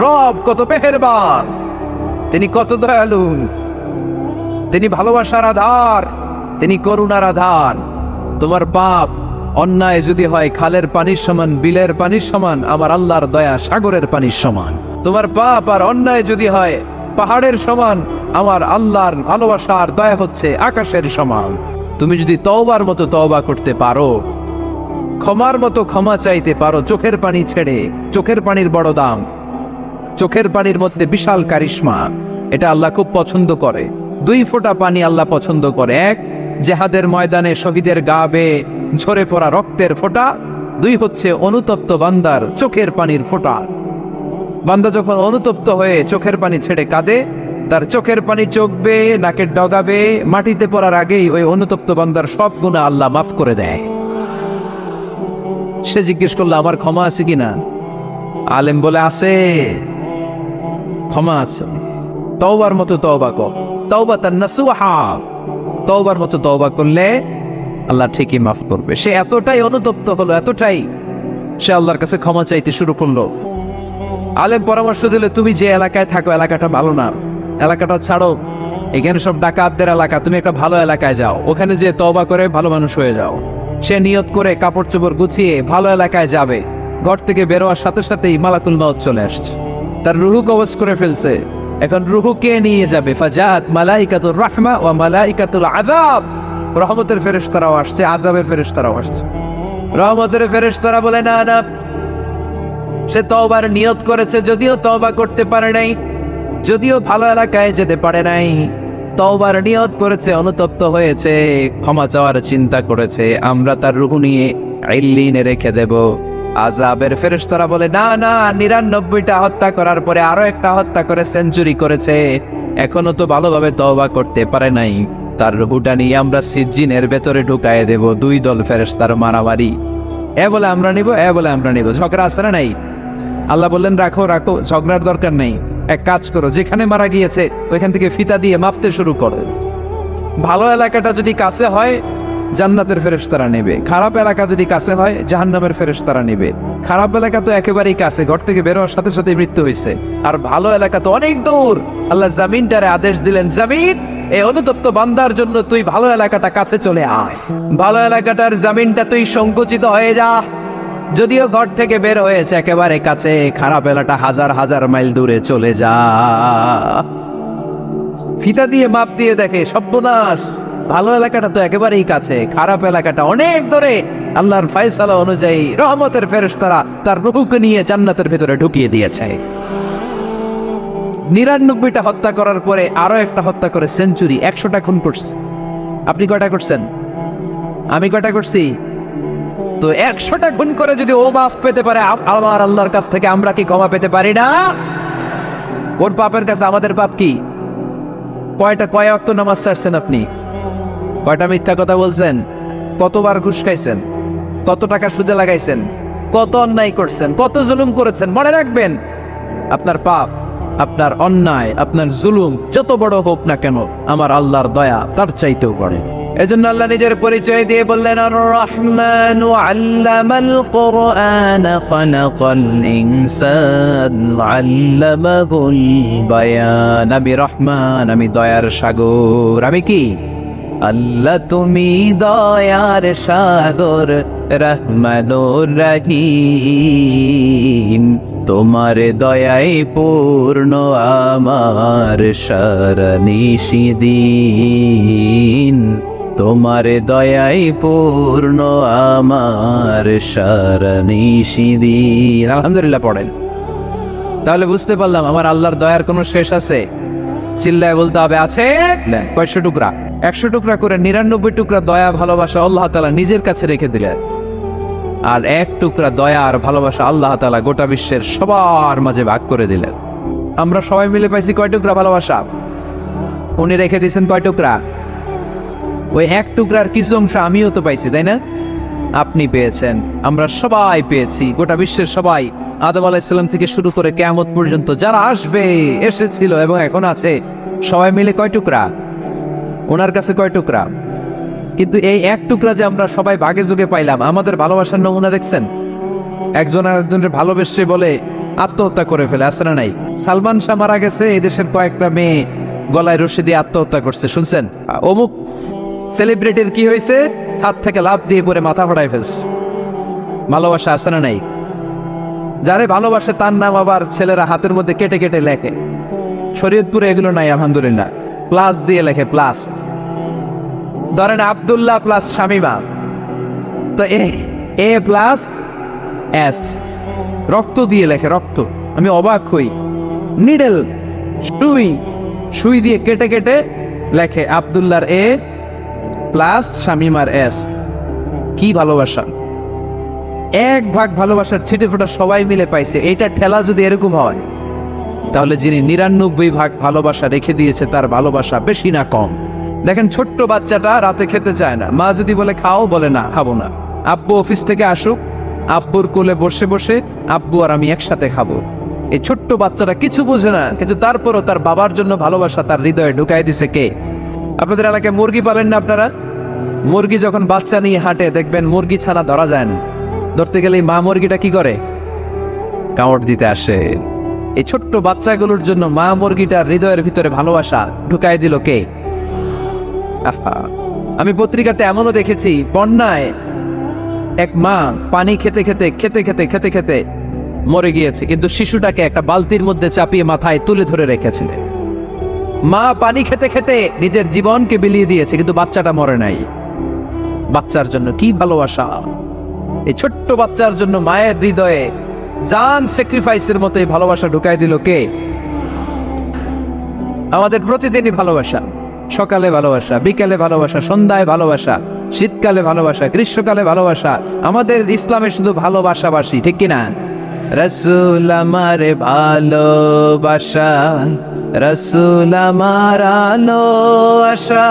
রব কত মেহেরবান, তিনি কত দয়ালু, তিনি ভালোবাসার আধার, তিনি করুণার আধার। তোমার পাপ অন্যায় যদি হয় খালের পানির সমান, বিলের পানির সমান, আমার আল্লাহর দয়া সাগরের পানির সমান। তোমার পাপ আর অন্যায় যদি হয় পাহাড়ের সমান, আমার আল্লাহর ভালোবাসার দয়া হচ্ছে আকাশের সমান। তুমি যদি তওবার মতো তওবা করতে পারো, ক্ষমার মতো ক্ষমা চাইতে পারো, চোখের পানি ছেড়ে, চোখের পানির বড় দাম, চোখের পানির মধ্যে বিশাল কারিশমা, এটা আল্লাহ খুব পছন্দ করে। 2 ফোঁটা পানি আল্লাহ পছন্দ করে। এক, জেহাদের ময়দানে শহীদের গা বেয়ে ঝরে পড়া রক্তের ফোঁটা। 2 হচ্ছে অনুতপ্ত বান্দার চোখের পানির ফোঁটা। বান্দা যখন অনুতপ্ত হয়ে চোখের পানি ছেড়ে কাঁদে, তার চোখের পানি চোখ বেয়ে নাকের ডগা বেয়ে মাটিতে পড়ার আগেই ওই অনুতপ্ত বান্দার সব গুনাহ আল্লাহ মাফ করে দেয়। সে জিজ্ঞেস করলো আমার ক্ষমা আছে কিনা? আলেম বলে আছে, ক্ষমা আছে। তওবার মতো তওবা কর, তাওবাতান নাসুহা, তওবার মতো তওবা করলে আল্লাহ ঠিকই মাফ করবে। সে এতটাই অনুতপ্ত হলো, এতটাই, সে আল্লাহর কাছে ক্ষমা চাইতে শুরু করলো। আলেম পরামর্শ দিলে, তুমি যে এলাকায় থাকো এলাকাটা ভালো না, এলাকাটা ছাড়ো, এখানে সব ডাকাতদের এলাকা, তুমি একটা ভালো এলাকায় যাও, ওখানে যে তওবা করে ভালো মানুষ হয়ে যাও। সে নিয়ত করে কাপড় চোপড় গুছিয়ে ভালো এলাকায় যাবে। ঘর থেকে বেরোয়ার সাথে সাথেই মালাকুল মউত চলে আসছে, তার রুহু কবজ করে ফেলছে। এখন রুহু কে নিয়ে যাবে? ফাজাত মালাইকাতুর রাহমা ওয়া মালাইকাতুল আযাব, রহমতের ফেরেশতারাও আসছে, আযাবের ফেরেশতারাও আসছে। রহমতের ফেরেশতারা বলে না না, সে তওবার নিয়ত করেছে, যদিও তওবা করতে পারে নাই, যদিও ভালো এলাকায় যেতে পারে নাই, তওবার নিয়ত করেছে, অনুতপ্ত হয়েছে, ক্ষমা চাওয়ার চিন্তা করেছে, আমরা তার রূহ নিয়ে ইল্লিনে রেখে দেব। আযাবের ফেরেশতারা বলে না না, 99টা হত্যা করার পরে আরো একটা হত্যা করে সেঞ্চুরি করেছে, এখনো তো ভালোভাবে তওবা করতে পারে নাই, তার রুহুটা নিয়ে আমরা সিজ্জিনের ভেতরে ঢুকায় দেব। দুই দল ফেরেশতার মারামারি, এ বলে আমরা নিব, এ বলে আমরা নিব। ঝগড়া আছে না নাই? আল্লাহ বললেন রাখো রাখো, ঝগড়ার দরকার নেই। এক কাজ করো, যেখানে মারা গিয়েছে ওইখান থেকে ফিতা দিয়ে মাপতে শুরু করো। ভালো এলাকাটা যদি কাছে হয় জান্নাতের ফেরেশতারা নেবে, খারাপ এলাকা যদি কাছে হয় জাহান্নামের ফেরেশতারা নেবে। খারাপ এলাকা তো একেবারেই কাছে, ঘর থেকে বের হওয়ার সাথে সাথে মৃত্যু হয়েছে। আর ভালো এলাকা তো অনেক দূর। আল্লাহ জামিনটারে আদেশ দিলেন, জামিন এই অনুতপ্ত বান্দার জন্য তুই ভালো এলাকাটা কাছে চলে আয়। ভালো এলাকাটার জামিনটা তুই সংকুচিত হয়ে যা। যদিও ঘর থেকে বের হয়েছে একেবারে কাছে, খারাপ এলাকা হাজার হাজার মাইল দূরে চলে যা। ফিতা দিয়ে মাপ দিয়ে দেখে সর্বনাশ, ভালো এলাকাটা তো একেবারেই কাছে, খারাপ এলাকাটা অনেক দূরে। আল্লাহর ফয়সালা অনুযায়ী রহমতের ফেরেশতারা তার রূহকে নিয়ে জান্নাতের ভেতরে ঢুকিয়ে দিয়েছে। 99টা হত্যা করার পরে আরো একটা হত্যা করে সেঞ্চুরি, 100টা খুন করছে। আপনি কয়টা করছেন? আমি কয়টা করছি? তো 100টা খুন করে যদি ও মাফ পেতে পারে আমার আল্লাহর কাছ থেকে, আমরা কি ক্ষমা পেতে পারি না? ওর পাপের কাছে আমাদের পাপ কি? কয় ওয়াক্ত নামাজ ছাড়ছেন আপনি? কয়টা মিথ্যা কথা বলছেন? কতবার ঘুষ খাইছেন? কত টাকা সুদে লাগাইছেন? কত অন্যায় করছেন? কত জুলুম করেছেন? মনে রাখবেন, আপনার পাপ, আপনার অন্যায়, আপনার জুলুম যত বড় হোক না কেন, আমার আল্লাহর দয়া তার চাইতেও বড়। এজন্য আল্লাহ নিজের পরিচয় দিয়ে বললেন, আর রহমানু আল্লামাল কুরআন খালাকাল ইনসান আল্লামাহুল বায়ান। আমি রহমান, আমি দয়ার সাগর। আমি কি? আল্লাহ তুমি দয়ার সাগর, রহমানুর রহিম। তোমার দয়ায় পূর্ণ আমার সারানিশিদিন। তোমার দয়ায় পূর্ণ আমার সারানিশিদিন। আলহামদুলিল্লাহ পড়েন। তাহলে বুঝতে পারলাম আমার আল্লাহর দয়ার কোনো শেষ আছে? চিল্লায় বলতে হবে আছে। কয়শো টুকরা? 100 টুকরা করে 99 টুকরা দয়া ভালোবাসা আল্লাহ তাআলা নিজের কাছে রেখে দিলেন। আর 1 টুকরা দয়া আর ভালোবাসা আল্লাহ তাআলা গোটা বিশ্বের সবার মাঝে ভাগ করে দিলেন। আমরা সবাই মিলে পাইছি কয় টুকরা ভালোবাসা? উনি রেখে দিয়েছেন কয় টুকরা? ওই 1 টুকরার কিছু অংশ আমিও তো পাইছি, তাই না? আপনি পেয়েছেন, আমরা সবাই পেয়েছি, গোটা বিশ্বের সবাই। আদম আলাইহিস সালাম থেকে শুরু করে কিয়ামত পর্যন্ত যারা আসবে, এসেছিল এবং এখন আছে, সবাই মিলে কয় টুকরা? ওনার কাছে কয় টুকরা? কিন্তু এই 1 টুকরা যে আমরা সবাই ভাগে যোগে পাইলাম, আমাদের ভালোবাসার নমুনা দেখছেন? একজন আর একজনের ভালোবেসে বলে আত্মহত্যা করে ফেলে, আছে না নাই? সালমান শাহ মারা গেছে, এই দেশের কয়েকটা মেয়ে গলায় রশি দিয়ে আত্মহত্যা করছে, শুনছেন? অমুক সেলিব্রিটির কি হয়েছে, ছাদ থেকে লাফ দিয়ে পরে মাথা ফাটায় ফেলছে। ভালোবাসা আছে না নাই? যারে ভালোবাসে তার নাম আবার ছেলেরা হাতের মধ্যে কেটে কেটে লেখে। শরীয়তপুরে এগুলো নাই আলহামদুলিল্লাহ, প্লাস দিয়ে লেখে, প্লাস। ধরেন আব্দুল্লাহ প্লাস শামিমা, তো এ প্লাস এস, রক্ত দিয়ে লেখে, রক্ত। আমি অবাক হই, নিডেল সুই দিয়ে কেটে কেটে লেখে আব্দুল্লাহর এ প্লাস শামিমার এস। কি ভালোবাসা! 1 ভাগ ভালোবাসার ছিটে ফোটা সবাই মিলে পাইছে। এইটা ঠেলা যদি এরকম হয়, তাহলে যিনি 99 ভাগ ভালোবাসা রেখে দিয়েছে তার ভালোবাসা বেশি না কম? দেখেন, ছোট্ট বাচ্চাটা রাতে খেতে চায় না, মা যদি বলে খাও, বলে না, খাবো না। আব্বু অফিস থেকে আসুক, আব্বুর কোলে বসে বসে আব্বু আর আমি একসাথে খাবো। এই ছোট্ট বাচ্চাটা কিছু বোঝে না, কিন্তু তারপরও তার বাবার জন্য ভালোবাসা তার হৃদয়ে ঢুকাই দিছে কে? আপনাদের এলাকায় মুরগি পালেন না আপনারা? মুরগি যখন বাচ্চা নিয়ে হাঁটে, দেখবেন মুরগি ছানা ধরা যায় না। ধরতে গেলে মা মুরগিটা কি করে? কামড় দিতে আসে। এই ছোট্ট বাচ্চাগুলোর জন্য মা মুরগিটার হৃদয়ের ভিতরে ভালোবাসা ঢুকাই দিল কে? আমি পত্রিকাতে এমনও দেখেছি, বন্যায় এক মা পানি খেতে খেতে খেতে খেতে খেতে খেতে মরে গিয়েছে, কিন্তু শিশুটাকে একটা বালতির মধ্যে চাপিয়ে মাথায় তুলে ধরে রেখেছিলেন। মা পানি খেতে খেতে নিজের জীবনকে বিলিয়ে দিয়েছে, কিন্তু বাচ্চাটা মরে নাই। বাচ্চার জন্য কি ভালোবাসা! এই ছোট্ট বাচ্চার জন্য মায়ের হৃদয়ে জান স্যাক্রিফাইসের মতো এই ভালোবাসা ঢুকাই দিল কে? আমাদের প্রতিদিনই ভালোবাসা, সকালে ভালোবাসা, বিকেলে ভালোবাসা, সন্ধ্যায় ভালোবাসা, শীতকালে ভালোবাসা, গ্রীষ্মকালে ভালোবাসা। আমাদের ইসলামে শুধু ভালোবাসাবাসী, ঠিক কিনা? রাসূল আমার ভালোবাসা, রসুল আমার আলো আশা,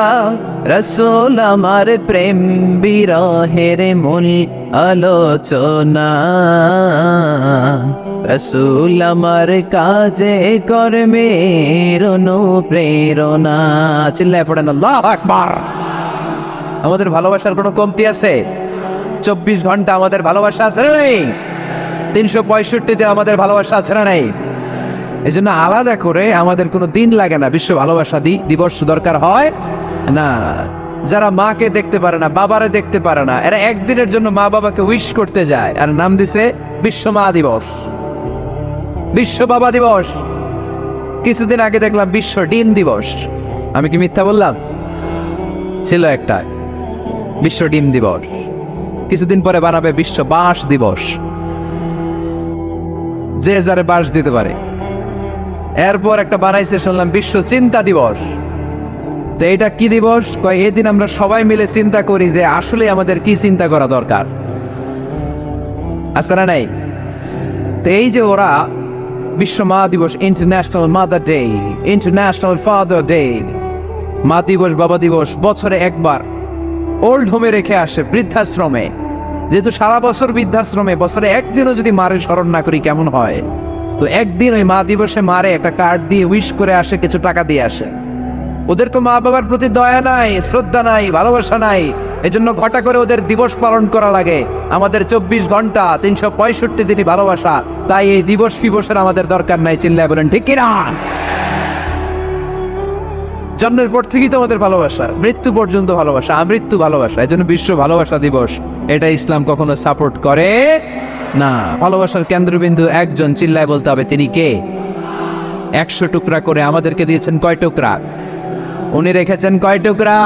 রসুল আমার প্রেম বিরহের মূল আলোচনা, রসুল আমার কাজে কর্মের অনুপ্রেরণা। চিল্লায় পড়েন আল্লাহু আকবার। আমাদের ভালোবাসার কোনো কমতি আছে? 24 ঘন্টা আমাদের ভালোবাসা আছে না নেই? 365 আমাদের ভালোবাসা আছে না নেই? এই জন্য আলাদা করে আমাদের কোনো দিন লাগে না বিশ্ব ভালোবাসা দিবস দরকার হয় না। যারা মাকে দেখতে পারে না, বাবারে দেখতে পারে না, এরা একদিনের জন্য মা বাবাকে উইশ করতে যায়, আর নাম দিছে বিশ্ব মা দিবস, বিশ্ব বাবা দিবস। কিছুদিন আগে দেখলাম বিশ্ব ডিম দিবস। আমি কি মিথ্যা বললাম? ছিল একটা বিশ্ব ডিম দিবস। কিছুদিন পরে বানাবে বিশ্ব বাঁশ দিবস, যে যারে বাঁশ দিতে পারে। এরপর একটা বানাইছে শুনলাম বিশ্ব চিন্তা দিবস। তো এটা কি দিবস? কয় এদিন আমরা সবাই মিলে চিন্তা করি যে আসলে আমাদের কি চিন্তা করা দরকার, আছে না নাই? তো এই যে ওরা বিশ্ব মা দিবস, international mother day, international father day, মা দিবস বাবা দিবস বছরে একবার ওল্ড হোমে রেখে আসে, বৃদ্ধাশ্রমে। যেহেতু সারা বছর বৃদ্ধাশ্রমে, বছরে একদিনও যদি মারে স্মরণ না করি কেমন হয়? তো একদিন ওই মা দিবসে মারে একটা কার্ড দিয়ে উইশ করে আসে, কিছু টাকা দিয়ে আসে। ওদের তো মা বাবার প্রতি দয়া নাই, শ্রদ্ধা নাই, ভালোবাসা নাই। এজন্য ঘটা করে ওদের দিবস পালন করা লাগে। আমাদের 24 ঘন্টা 365 দিনই ভালোবাসা, তাই এই দিবস ফিবসের আমাদের দরকার নাই। চিল্লায় বলেন ঠিক কিনা? জন্মের পর থেকেই তো আমাদের ভালোবাসা, মৃত্যু পর্যন্ত ভালোবাসা, আমৃত্যু ভালোবাসা। এই জন্য বিশ্ব ভালোবাসা দিবস, এটা ইসলাম কখনো সাপোর্ট করে না। ভালোবাসার কেন্দ্রবিন্দু একজন, চিল্লায় বলতে হবে তিনি কে? 100 টুকরা করে আমাদেরকে দিয়েছেন কয় টুকরা? উনি রেখেছেন কয় টুকরা?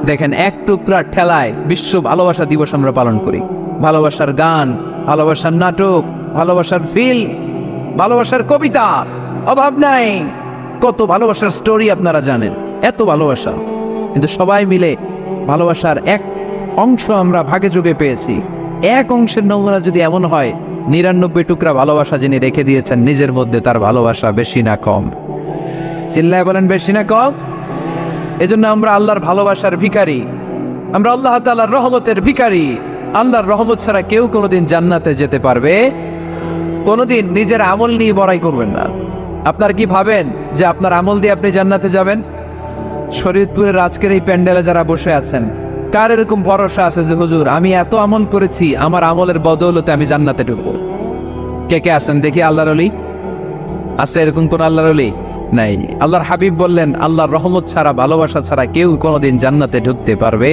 দেখেন, এক টুকরা ঠেলায় বিশ্ব ভালোবাসা দিবস আমরা পালন করি। ভালোবাসার গান, ভালোবাসার নাটক, ভালোবাসার ফিল্ম, ভালোবাসার কবিতা, অভাব নাই। কত ভালোবাসার স্টোরি আপনারা জানেন, এত ভালোবাসা। কিন্তু সবাই মিলে ভালোবাসার এক অংশ আমরা ভাগে যোগে পেয়েছি। এক অংশের নমুনা যদি এমন হয়, 99 টুকরা ভালোবাসা যিনি রেখে দিয়েছেন নিজের মধ্যে, তার ভালোবাসা বেশি না কম? চিল্লায় বলেন বেশি না কম? এজন্য আমরা আল্লাহর ভালোবাসার ভিখারি, আমরা আল্লাহ তাআলার রহমতের ভিখারি। আল্লাহর রহমত ছাড়া কেউ কোনোদিন জান্নাতে যেতে পারবে? কোনোদিন নিজের আমল নিয়ে বড়াই করবেন না। আপনার কি ভাবেন যে আপনার আমল দিয়ে আপনি জান্নাতে যাবেন? শরীয়তপুরের আজকের এই প্যান্ডেলে যারা বসে আছেন, কার এরকম ভরসা আছে যে হুজুর আমি এত আমল করেছি, আমার আমলের বদৌলতে আমি জান্নাতে ঢুকবো? কে কে আছেন দেখি? আল্লাহর ওলি আছে এরকম কোন? আল্লাহর ওলি নাই। আল্লাহর হাবিব বললেন আল্লাহর রহমত ছাড়া, ভালোবাসা ছাড়া কেউ কোনোদিন জান্নাতে ঢুকতে পারবে?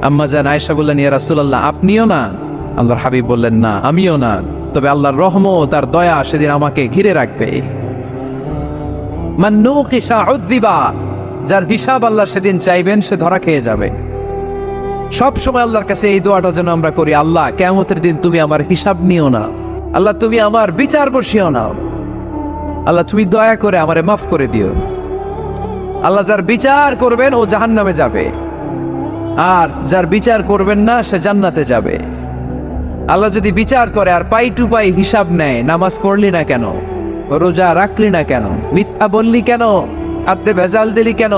আম্মা জান আয়েশা বললেন, ইয়া রাসূলুল্লাহ আপনিও না? আল্লাহর হাবিব বললেন, না আমিও না, তবে আল্লাহর রহমত আর দয়া সেদিন আমাকে ঘিরে রাখবে। মান নুকিশা উযযিবা, যার হিসাব আল্লাহ সেদিন চাইবেন সে ধরা খেয়ে যাবে। সব সময় আল্লাহর কাছে এই দোয়াটা যেন আমরা করি, আল্লাহ কিয়ামতের দিন তুমি আমার হিসাব নিও না, আল্লাহ তুমি আমার বিচার বসিও না, আল্লাহ তুমি দয়া করে আমারে মাফ করে দিও। আল্লাহ যার বিচার করবেন ও জাহান্নামে যাবে, আর যার বিচার করবেন না সে জান্নাতে যাবে। আল্লাহ যদি বিচার করে আর পাই টু পাই হিসাব নেয়, নামাজ পড়লি না কেন, রোজা রাখলি না কেন, মিথ্যা বললি কেন, খাদ্যে ভেজাল দিলি কেন,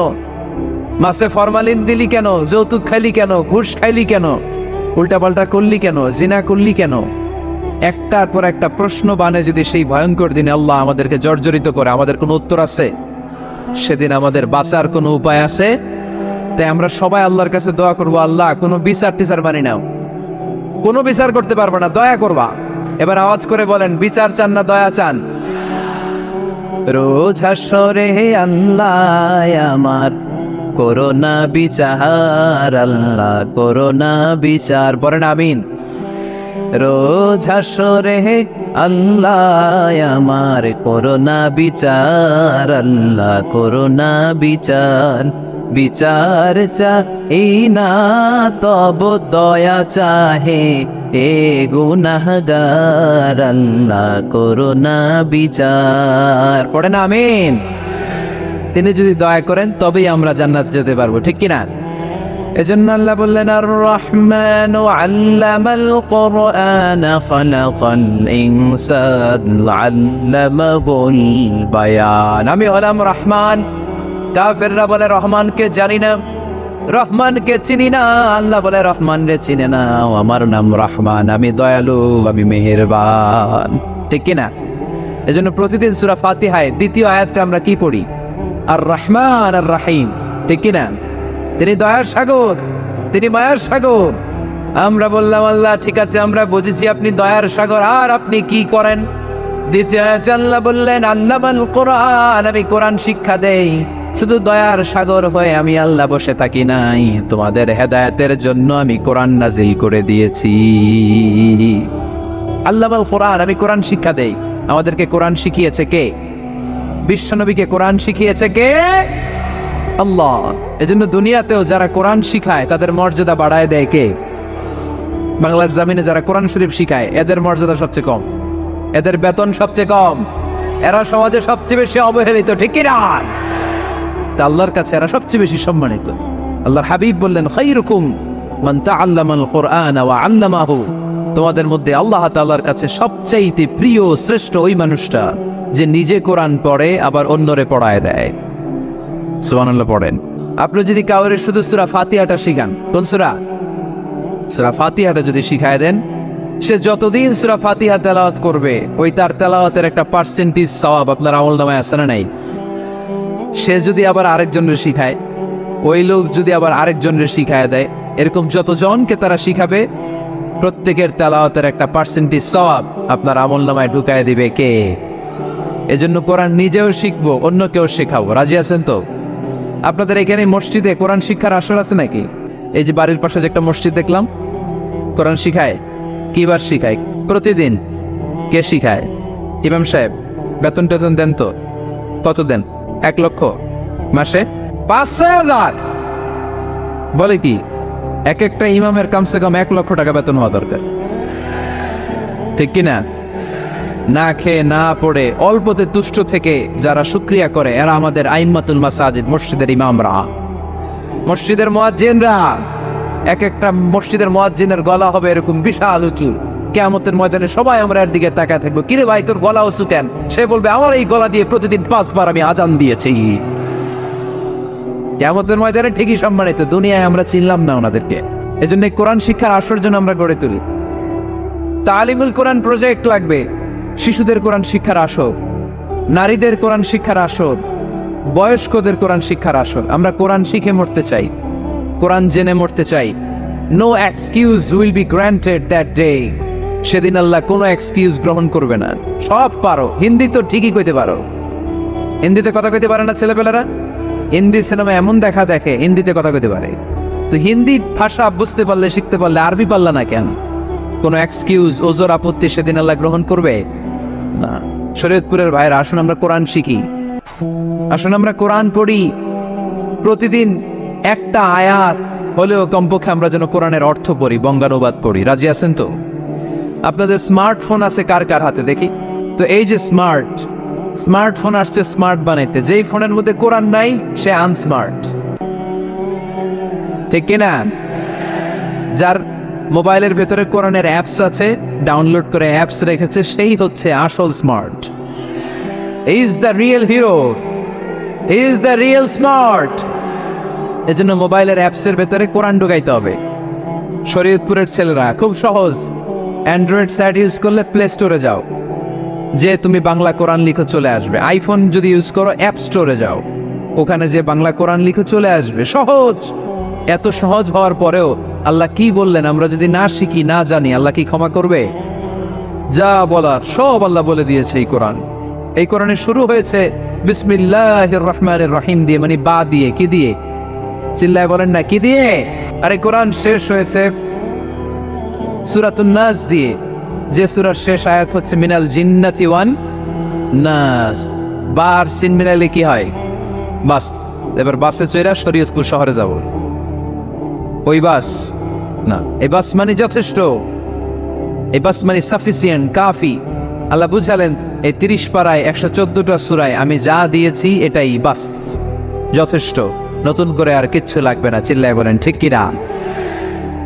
মাছে ফরমালিন দিলি কেন, যৌতুক খাইলি কেন, ঘুষ খাইলি কেন, উল্টাপাল্টা করলি কেন, জিনা করলি কেন, একটার পর একটা প্রশ্ন বানে যদি সেই ভয়ঙ্কর দিনে আল্লাহ আমাদেরকে জর্জরিত করে, আমাদের কোনো উত্তর আছে? সেদিন আমাদের বাঁচার কোনো উপায় আছে? তাই আমরা সবাই আল্লাহর কাছে দোয়া করবো, আল্লাহ কোনো বিচার টিচার মানি নাও, কোনো বিচার করতে পারবো না, দয়া করবা। এবার আওয়াজ করে বলেন, বিচার চান না দয়া চান? রোজ হাসরে আল্লাহ আমার করোনা বিচার, আল্লাহ করোনা বিচার, পড়েন আমিন। রোজ হাসরে আল্লাহ আমার করোনা বিচার, আল্লাহ করোনা বিচার, বিচার চাই না তব দয়া চাহে এ গুনাহগার, আল্লাহ করোনা বিচার, পড়েন আমিন। তিনি যদি দয়া করেন তবেই আমরা জান্নাতে যেতে পারবো, ঠিক কিনা? এজন্য আল্লাহ বললেন আর রহমানু আল্লামাল কুরআন খালাকাল ইনসান আল্লামাহুল বায়ান। আমি হলাম রহমান। কাফেররা বলে রহমানকে জানি না, রহমানকে চিনি না। আল্লাহ বলে রহমান রে চিনে না, আমার নাম রহমান, আমি দয়ালু, আমি মেহেরবান। ঠিক কিনা? এজন্য প্রতিদিন সূরা ফাতিহায় দ্বিতীয় আয়াতটা আমরা কি পড়ি? আর রহমান আর রাহিম। ঠিক কিনা? তিনি দয়ার সাগর, তিনি মায়ার সাগর। আমরা বললাম আল্লাহ ঠিক আছে, আমরা বুঝেছি আপনি দয়ার সাগর, আর আপনি কি করেন? দ্বিতীয় আয়াতে আল্লাহ বললেন আল্লামাল কোরআন, আমি কোরআন শিক্ষা দেই। শুধু দয়ার সাগর হয়ে আমি আল্লাহ বসে থাকি নাই, তোমাদের হেদায়েতের জন্য আমি কোরআন নাজিল করে দিয়েছি। আল্লামাল কোরআন, আমি কোরআন শিক্ষা দেই। আমাদেরকে কোরআন শিখিয়েছে কে? বিশ্বনবীকে কোরআন শিখিয়েছে কে? আল্লাহ। এজন্য দুনিয়াতেও যারা কোরআন শিখায় তাদের মর্যাদা বাড়ায় দেয় কে? বাংলার জমিনে যারা কোরআন শরীফ শিখায় এদের মর্যাদা সবচেয়ে কম, এদের বেতন সবচেয়ে কম, এরা সমাজে সবচেয়ে বেশি অবহেলিত। ঠিক কি না? তা আল্লাহর কাছে এরা সবচেয়ে বেশি সম্মানিত। আল্লাহর হাবিব বললেন খায়রুকুম মান তাআল্লামাল কুরআন ওয়া আল্লামাহু, তোমাদের মধ্যে আল্লাহ তাআলার কাছে সবচেয়ে প্রিয় শ্রেষ্ঠ ওই মানুষটা যে নিজে কোরআন পড়ে আবার অন্যরে পড়ায় দেয়। সুবহানাল্লাহ পড়েন। আপনি যদি কাউরে শুধু সূরা ফাতিহাটা শিখান, কোন সূরা? সূরা ফাতিহাটা যদি শিখায় দেন, সে যতদিন সূরা ফাতিহা তেলাওয়াত করবে ওই তার তেলাওয়াতের একটা পার্সেন্টেজ সওয়াব আপনার আমলনামায় আছে না নাই? সে যদি আবার আরেকজনের শিখায়, ওই লোক যদি আবার আরেকজনের শিখায় দেয়, এরকম যতজনকে তারা শিখাবে প্রত্যেকের তেলাওয়াতের একটা পার্সেন্টেজ সওয়াব আপনার আমলনামায় ঢুকায় দিবে কে? এজন্য কোরআন নিজেও শিখবো, অন্যকেও শেখাবো। রাজি আছেন তো? আপনাদের এখানে মসজিদে কোরআন শিক্ষার আসর আছে নাকি? এই যে বাড়ির পাশে যে একটা মসজিদ দেখলাম, কোরআন শিখায়। কিবার শিখায়? প্রতিদিন। কে শিখায়? ইমাম সাহেব। বেতন টেতন দেন তো? কত দেন? 1 লক্ষ? মাসে 5,000? বলে কি? এক একটা ইমামের কমসে কম 1 লক্ষ টাকা বেতন হওয়া দরকার। ঠিক কিনা? না খেয়ে না পড়ে অল্পতে তুষ্ট থেকে যারা শুকরিয়া করে এরা আমাদের আইম্মাতুল মাসাজিদ, মসজিদের ইমামরা, মসজিদের মুয়াজ্জিনরা। এক একটা মসজিদের মুয়াজ্জিনের গলা হবে এরকম বিশাল উঁচু। কিয়ামতের ময়দানে সবাই আমরা এর দিকে তাকায় থাকবো, কিরে ভাই তোর গলা উঁচু কেন? সে বলবে আমার এই গলা দিয়ে প্রতিদিন 5 বার আমি আজান দিয়েছি। কিয়ামতের ময়দানে ঠিকই সম্মানিত, দুনিয়ায় আমরা চিনলাম না ওনাদেরকে। এজন্য কোরআন শিক্ষার আসর জন্য আমরা গড়ে তুলি। তালিমুল কোরআন প্রজেক্ট লাগবে, শিশুদের কোরআন শিক্ষার আসর, নারীদের কোরআন শিক্ষার আসর, বয়স্কদের কোরআন শিক্ষার আসর। আমরা কোরআন শিখে মরতে চাই, কোরআন জেনে মরতে চাই। No excuse will be granted that day. সেদিন আল্লাহ কোনো এক্সকিউজ গ্রহণ করবে না। সব পারো, হিন্দি তো ঠিকই কইতে পারো। হিন্দিতে কথা কইতে পারে না ছেলেপেলেরা? হিন্দি সিনেমা এমন দেখা দেখে হিন্দিতে কথা কইতে পারে। তো হিন্দি ভাষা বুঝতে পারলে, শিখতে পারলে আরবি পারলা না কেন? কোনো এক্সকিউজ, ওজোর, আপত্তি সেদিন আল্লাহ গ্রহণ করবে না। শরীয়তপুরের ভাইরা, আসুন আমরা কোরআন শিখি, আসুন আমরা কোরআন পড়ি। প্রতিদিন একটা আয়াত হলেও কমপক্ষে আমরা যেন কোরআনের অর্থ পড়ি, বঙ্গানুবাদ পড়ি। রাজি আছেন তো? আপনাদের স্মার্টফোন আছে কার কার হাতে দেখি তো? এই যে স্মার্টফোন আসছে স্মার্ট বানাইতে, যেই ফোনের মধ্যে কোরআন নাই সে আনস্মার্ট। ঠিক কিনা? যার মোবাইলের ভেতরে কোরআনের অ্যাপস আছে, ডাউনলোড করে অ্যাপস রেখেছে, সেই হচ্ছে আসল smart. He is the real hero, he is the real smart. এজন্য মোবাইলের অ্যাপসের ভেতরে কোরআন ঢুকাইতে হবে। শরীয়তপুরের ছেলেরা খুব সহজ, অ্যান্ড্রয়েড সেট ইউজ করলে প্লে স্টোরে যাও, যে তুমি বাংলা কোরআন লিখো চলে আসবে। আইফোন যদি ইউজ করো অ্যাপ স্টোরে যাও, ওখানে যে বাংলা কোরআন লিখো চলে আসবে। সহজ। এত সহজ হওয়ার পরেও আল্লাহ কি বললেন আমরা যদি না শিখি, না জানি, আল্লাহ কি ক্ষমা করবে? যা বলার সব আল্লাহ বলে দিয়েছে এই কোরআন। এই কোরআনে শুরু হয়েছে বিসমিল্লাহির রহমানির রহিম দিয়ে, মানে বা দিয়ে। কি দিয়ে? চিল্লায় বলেন না কি দিয়ে? আরে কোরআন শেষ হয়েছে সূরাতুন নাস দিয়ে, যে সূরার শেষ আয়াত হচ্ছে মিনাল জিন্নাতি ওয়ান নাস। বার সিন মিলাইলে কি হয়? বাস। এবার বাসে চড়া শরীয়তপুর শহরে যাব। ওই বাস না, এই বাস মানে যথেষ্ট, এই বাস মানে সাফিসিয়েন্ট, কাফি। আল্লাহ বুঝালেন এই 30 পারায় 114টা সূরায় আমি যা দিয়েছি এটাই বাস, যথেষ্ট। নতুন করে আর কিচ্ছু লাগবে না, চিল্লায় বলেন ঠিক কিনা?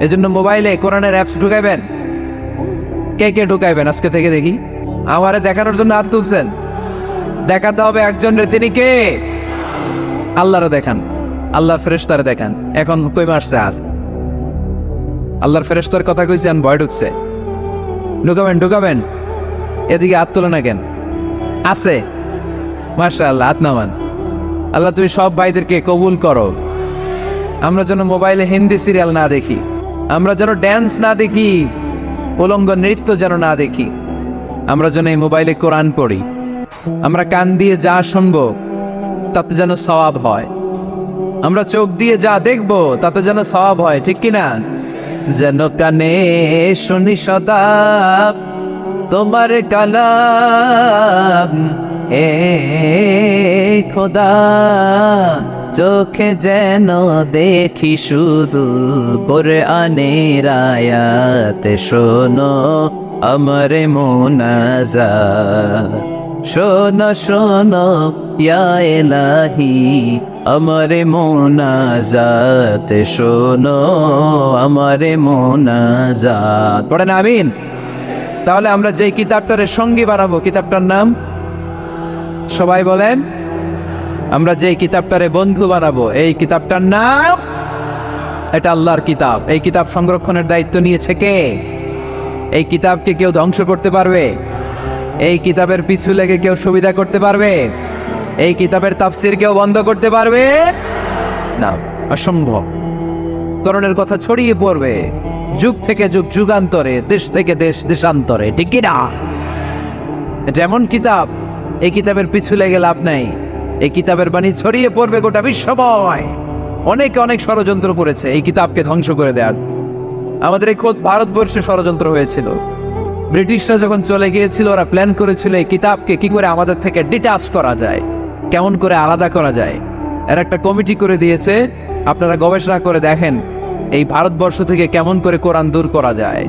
এজন্য মোবাইলে কোরআনের অ্যাপস ঢুকাইবেন। কে কে ঢুকাইবেন আজকে থেকে দেখি? আমারে দেখানোর জন্য হাত তুলছেন? দেখাতে হবে একজন রে, তিনি কে? আল্লাহরে দেখান, আল্লাহর ফেরেশতারে দেখান। এখন কই মারছে আজ? আল্লাহর ফেরেশতার কথা কইছেন, ভয় ঢুকছে। ঢুকাবেন ঢুকাবেন। এদিকে হাত তোলে না কেন? আছে, মাশাআল্লাহ, হাত নামান। আল্লাহ তুমি সব ভাইদেরকে কবুল করো। আমরা যেন মোবাইলে হিন্দি সিরিয়াল না দেখি, আমরা যেন ড্যান্স না দেখি, উলঙ্গ নৃত্য যেন না দেখি, আমরা যেন এই মোবাইলে কোরআন পড়ি। আমরা কান দিয়ে যা শুনবো তাতে যেন সওয়াব হয়, আমরা চোখ দিয়ে যা দেখবো তাতে যেন সওয়াব হয়, ঠিক কিনা? যেন কানে শুনি সদা তোমার কালাম, এ খোদা চোখে যেন দেখি শুধু কোরআনের আয়াত, শোনো আমার মুনাজাত, শোনো শোনো ইয়া ইলাহি আমার মুনাজাত, শোনো আমার মুনাজাত। পড়েন আমিন। তাহলে আমরা যে কিতাবটারে সঙ্গী বানাবো, কিতাবটার নাম সবাই বলেন। আমরা যে কিতাবটারে বন্ধু বানাবো, এই কিতাবটার নাম, এটা আল্লাহর কিতাব। এই কিতাব সংরক্ষণের দায়িত্ব নিয়েছে কে? এই কিতাবকে কেউ ধ্বংস করতে পারবে? এই কিতাবের পিছু লেগে কেউ সুবিধা করতে পারবে? এই কিতাবের তাফসির কেউ বন্ধ করতে পারবে না, অসম্ভব। কোরআনের কথা ছড়িয়ে পড়বে যুগ থেকে যুগ, যুগান্তরে, দেশ থেকে দেশ, দেশান্তরে, ঠিক কি না? যেমন কিতাব, এই কিতাবের পিছু লেগে লাভ নাই। এই কিতাবের বাণী ছড়িয়ে পড়বে গোটা বিশ্বময়। অনেকে অনেক ষড়যন্ত্র করেছে এই কিতাবকে ধ্বংস করে দেওয়ার। আমাদের এই খোদ ভারতবর্ষে ষড়যন্ত্র হয়েছিল। ব্রিটিশরা যখন চলে গিয়েছিল, ওরা প্ল্যান করেছিল এই কিতাবকে কি করে আমাদের থেকে ডিটাচ করা যায়, কেমন করে আলাদা করা যায়। এর একটা কমিটি করে দিয়েছে, আপনারা গবেষণা করে দেখেন এই ভারতবর্ষ থেকে কেমন করে কোরআন দূর করা যায়।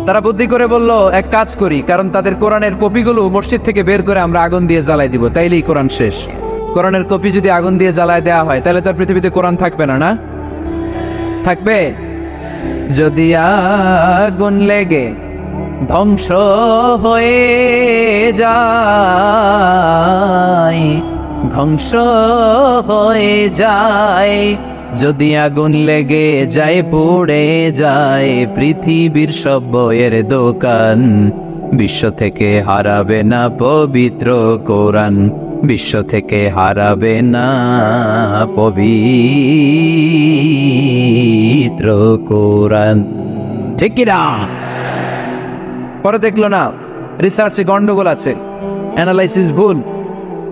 তারা বুদ্ধি করে বলল, এক কাজ করি, কারণ তাদের কোরআনের কপিগুলো মসজিদ থেকে বের করে আমরা আগুন দিয়ে জ্বালাই দিব, তাইলেই কোরআন শেষ। কোরআনের কপি যদি আগুন দিয়ে জ্বালায় দেওয়া হয়, তাহলে তার পৃথিবীতে কোরআন থাকবে না, না থাকবে? যদি আগুন লেগে ধ্বংস হয়ে যায়, ধ্বংস হয়ে যায়, যদি আগুন লেগে যায়, পড়ে যায় পৃথিবীর সব বইয়ের দোকান, বিশ্ব থেকে হারাবে না পবিত্র কোরআন, বিশ্ব থেকে হারাবে না পবিত্র কোরআন, ঠিক কি না? পরে দেখলো না রিসার্চে গন্ডগোল আছে, অ্যানালাইসিস ভুল।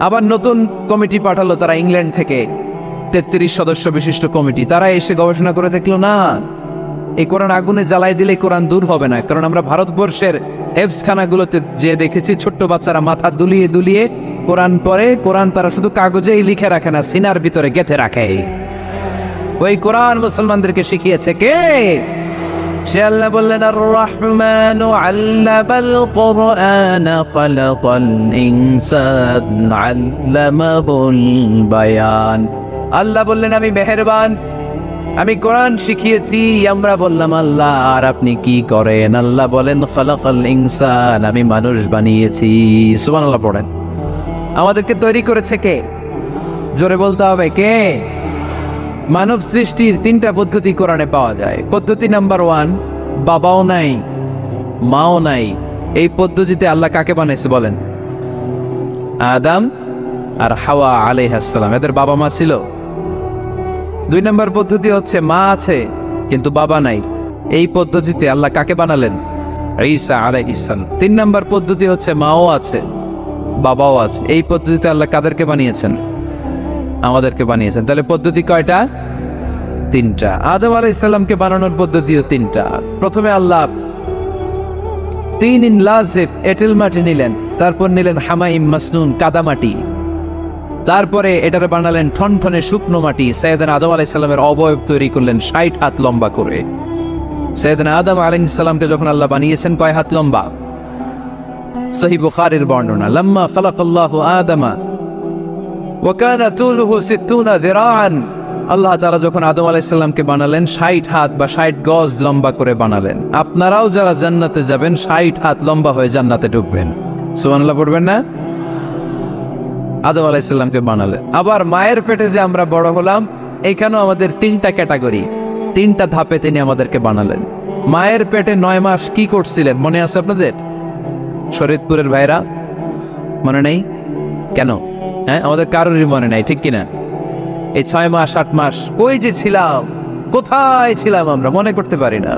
আবার নতুন কমিটি পাঠালো তারা ইংল্যান্ড থেকে, 33 সদস্য বিশিষ্ট কমিটি। তারা এসে গবেষণা করে দেখলো না, এই কোরআন আগুনে জ্বালাই দিলে কোরআন দূর হবে না। কারণ আমরা ভারতবর্ষের হেফজখানাগুলোতে যে দেখেছি, ছোট্ট বাচ্চারা মাথা দুলিয়ে দুলিয়ে কোরআন পড়ে। কোরআন তারা শুধু কাগজেই লিখে রাখে না, সিনার ভিতরে গেঁথে রাখে। ওই কোরআন মুসলমানদেরকে শিখিয়েছে কে? সে আল্লাহ বললেন, আর রহমানু আল্লামাল কোরআন খালাকাল ইনসান আল্লামাহুল বায়ান। আল্লাহ বললেন, আমি মেহেরবান, আমি কোরআন শিখিয়েছি। আমরা বললাম, আল্লাহ আর আপনি কি করেন? আল্লাহ বলেন, খালাকাল ইনসান, আমি মানুষ বানিয়েছি। সুবহানাল্লাহ পড়েন। আমাদেরকে তৈরি করেছে কে? জোরে বলতে হবে, কে? মানব সৃষ্টির 3টা পদ্ধতি কোরআনে পাওয়া যায়। পদ্ধতি নাম্বার 1, বাবাও নাই মাও নাই। এই পদ্ধতিতে আল্লাহ কাকে বানাইছে বলেন? আদম আর হাওয়া আলাইহিস সালাম, এদের বাবা মা ছিল। 2 নম্বর পদ্ধতি হচ্ছে মা আছে কিন্তু বাবা নাই। এই পদ্ধতিতে আল্লাহ কাকে বানালেন? ঈসা আলাইহিস সালাম। 3 নম্বর পদ্ধতি হচ্ছে মাও আছে বাবাও আছে। এই পদ্ধতিতে আল্লাহ কাদেরকে বানিয়েছেন? আমাদেরকে বানিয়েছেন। তাহলে পদ্ধতি কয়টা? 3টা। আদম আলাইহিস সালামকে বানানোর পদ্ধতিও 3টা। প্রথমে আল্লাহ তিন লাজিব এঁটেল মাটি নিলেন, তারপর নিলেন হামাইম মাসনুন কাদামাটি, তারপরে এটারে বানালেন ঠনঠনে শুকনো মাটি। সাইয়েদনা আদম আলাইহিস সালামের অবয়ব তৈরি করলেন 60 হাত লম্বা করে। সাইয়েদনা আদম আলাইহিস সালামকে যখন আল্লাহ বানিয়েছেন, কয় হাত লম্বা? সহিহ বুখারীর বর্ণনা, লাম্মা খালাকাল্লাহু আদামা ওয়া কানা তুলুহু 60 যিরাআন আল্লাহ তাআলা যখন আদম আলাইহিস সালামকে বানালেন 60 হাত বা 60 গজ লম্বা করে বানালেন। আপনারাও যারা জান্নাতে যাবেন 60 হাত লম্বা হয়ে জান্নাতে ঢুকবেন। সুবহানাল্লাহ পড়বেন না? আদম আলাইহিস সালামকে বানালেন। আবার মায়ের পেটে যে আমরা বড় হলাম, এখানেও আমাদের 3টা ক্যাটাগরি, 3টা ধাপে তিনি আমাদেরকে বানালেন। মায়ের পেটে 9 মাস কি করছিলেন মনে আছে আপনাদের? শরীয়তপুরের ভাইরা মনে নেই কেন? হ্যাঁ, আমাদের কারোরই মনে নাই, ঠিক কিনা? এই 6 মাস 8 মাস কই যে ছিলাম, কোথায় ছিলাম আমরা মনে করতে পারি না।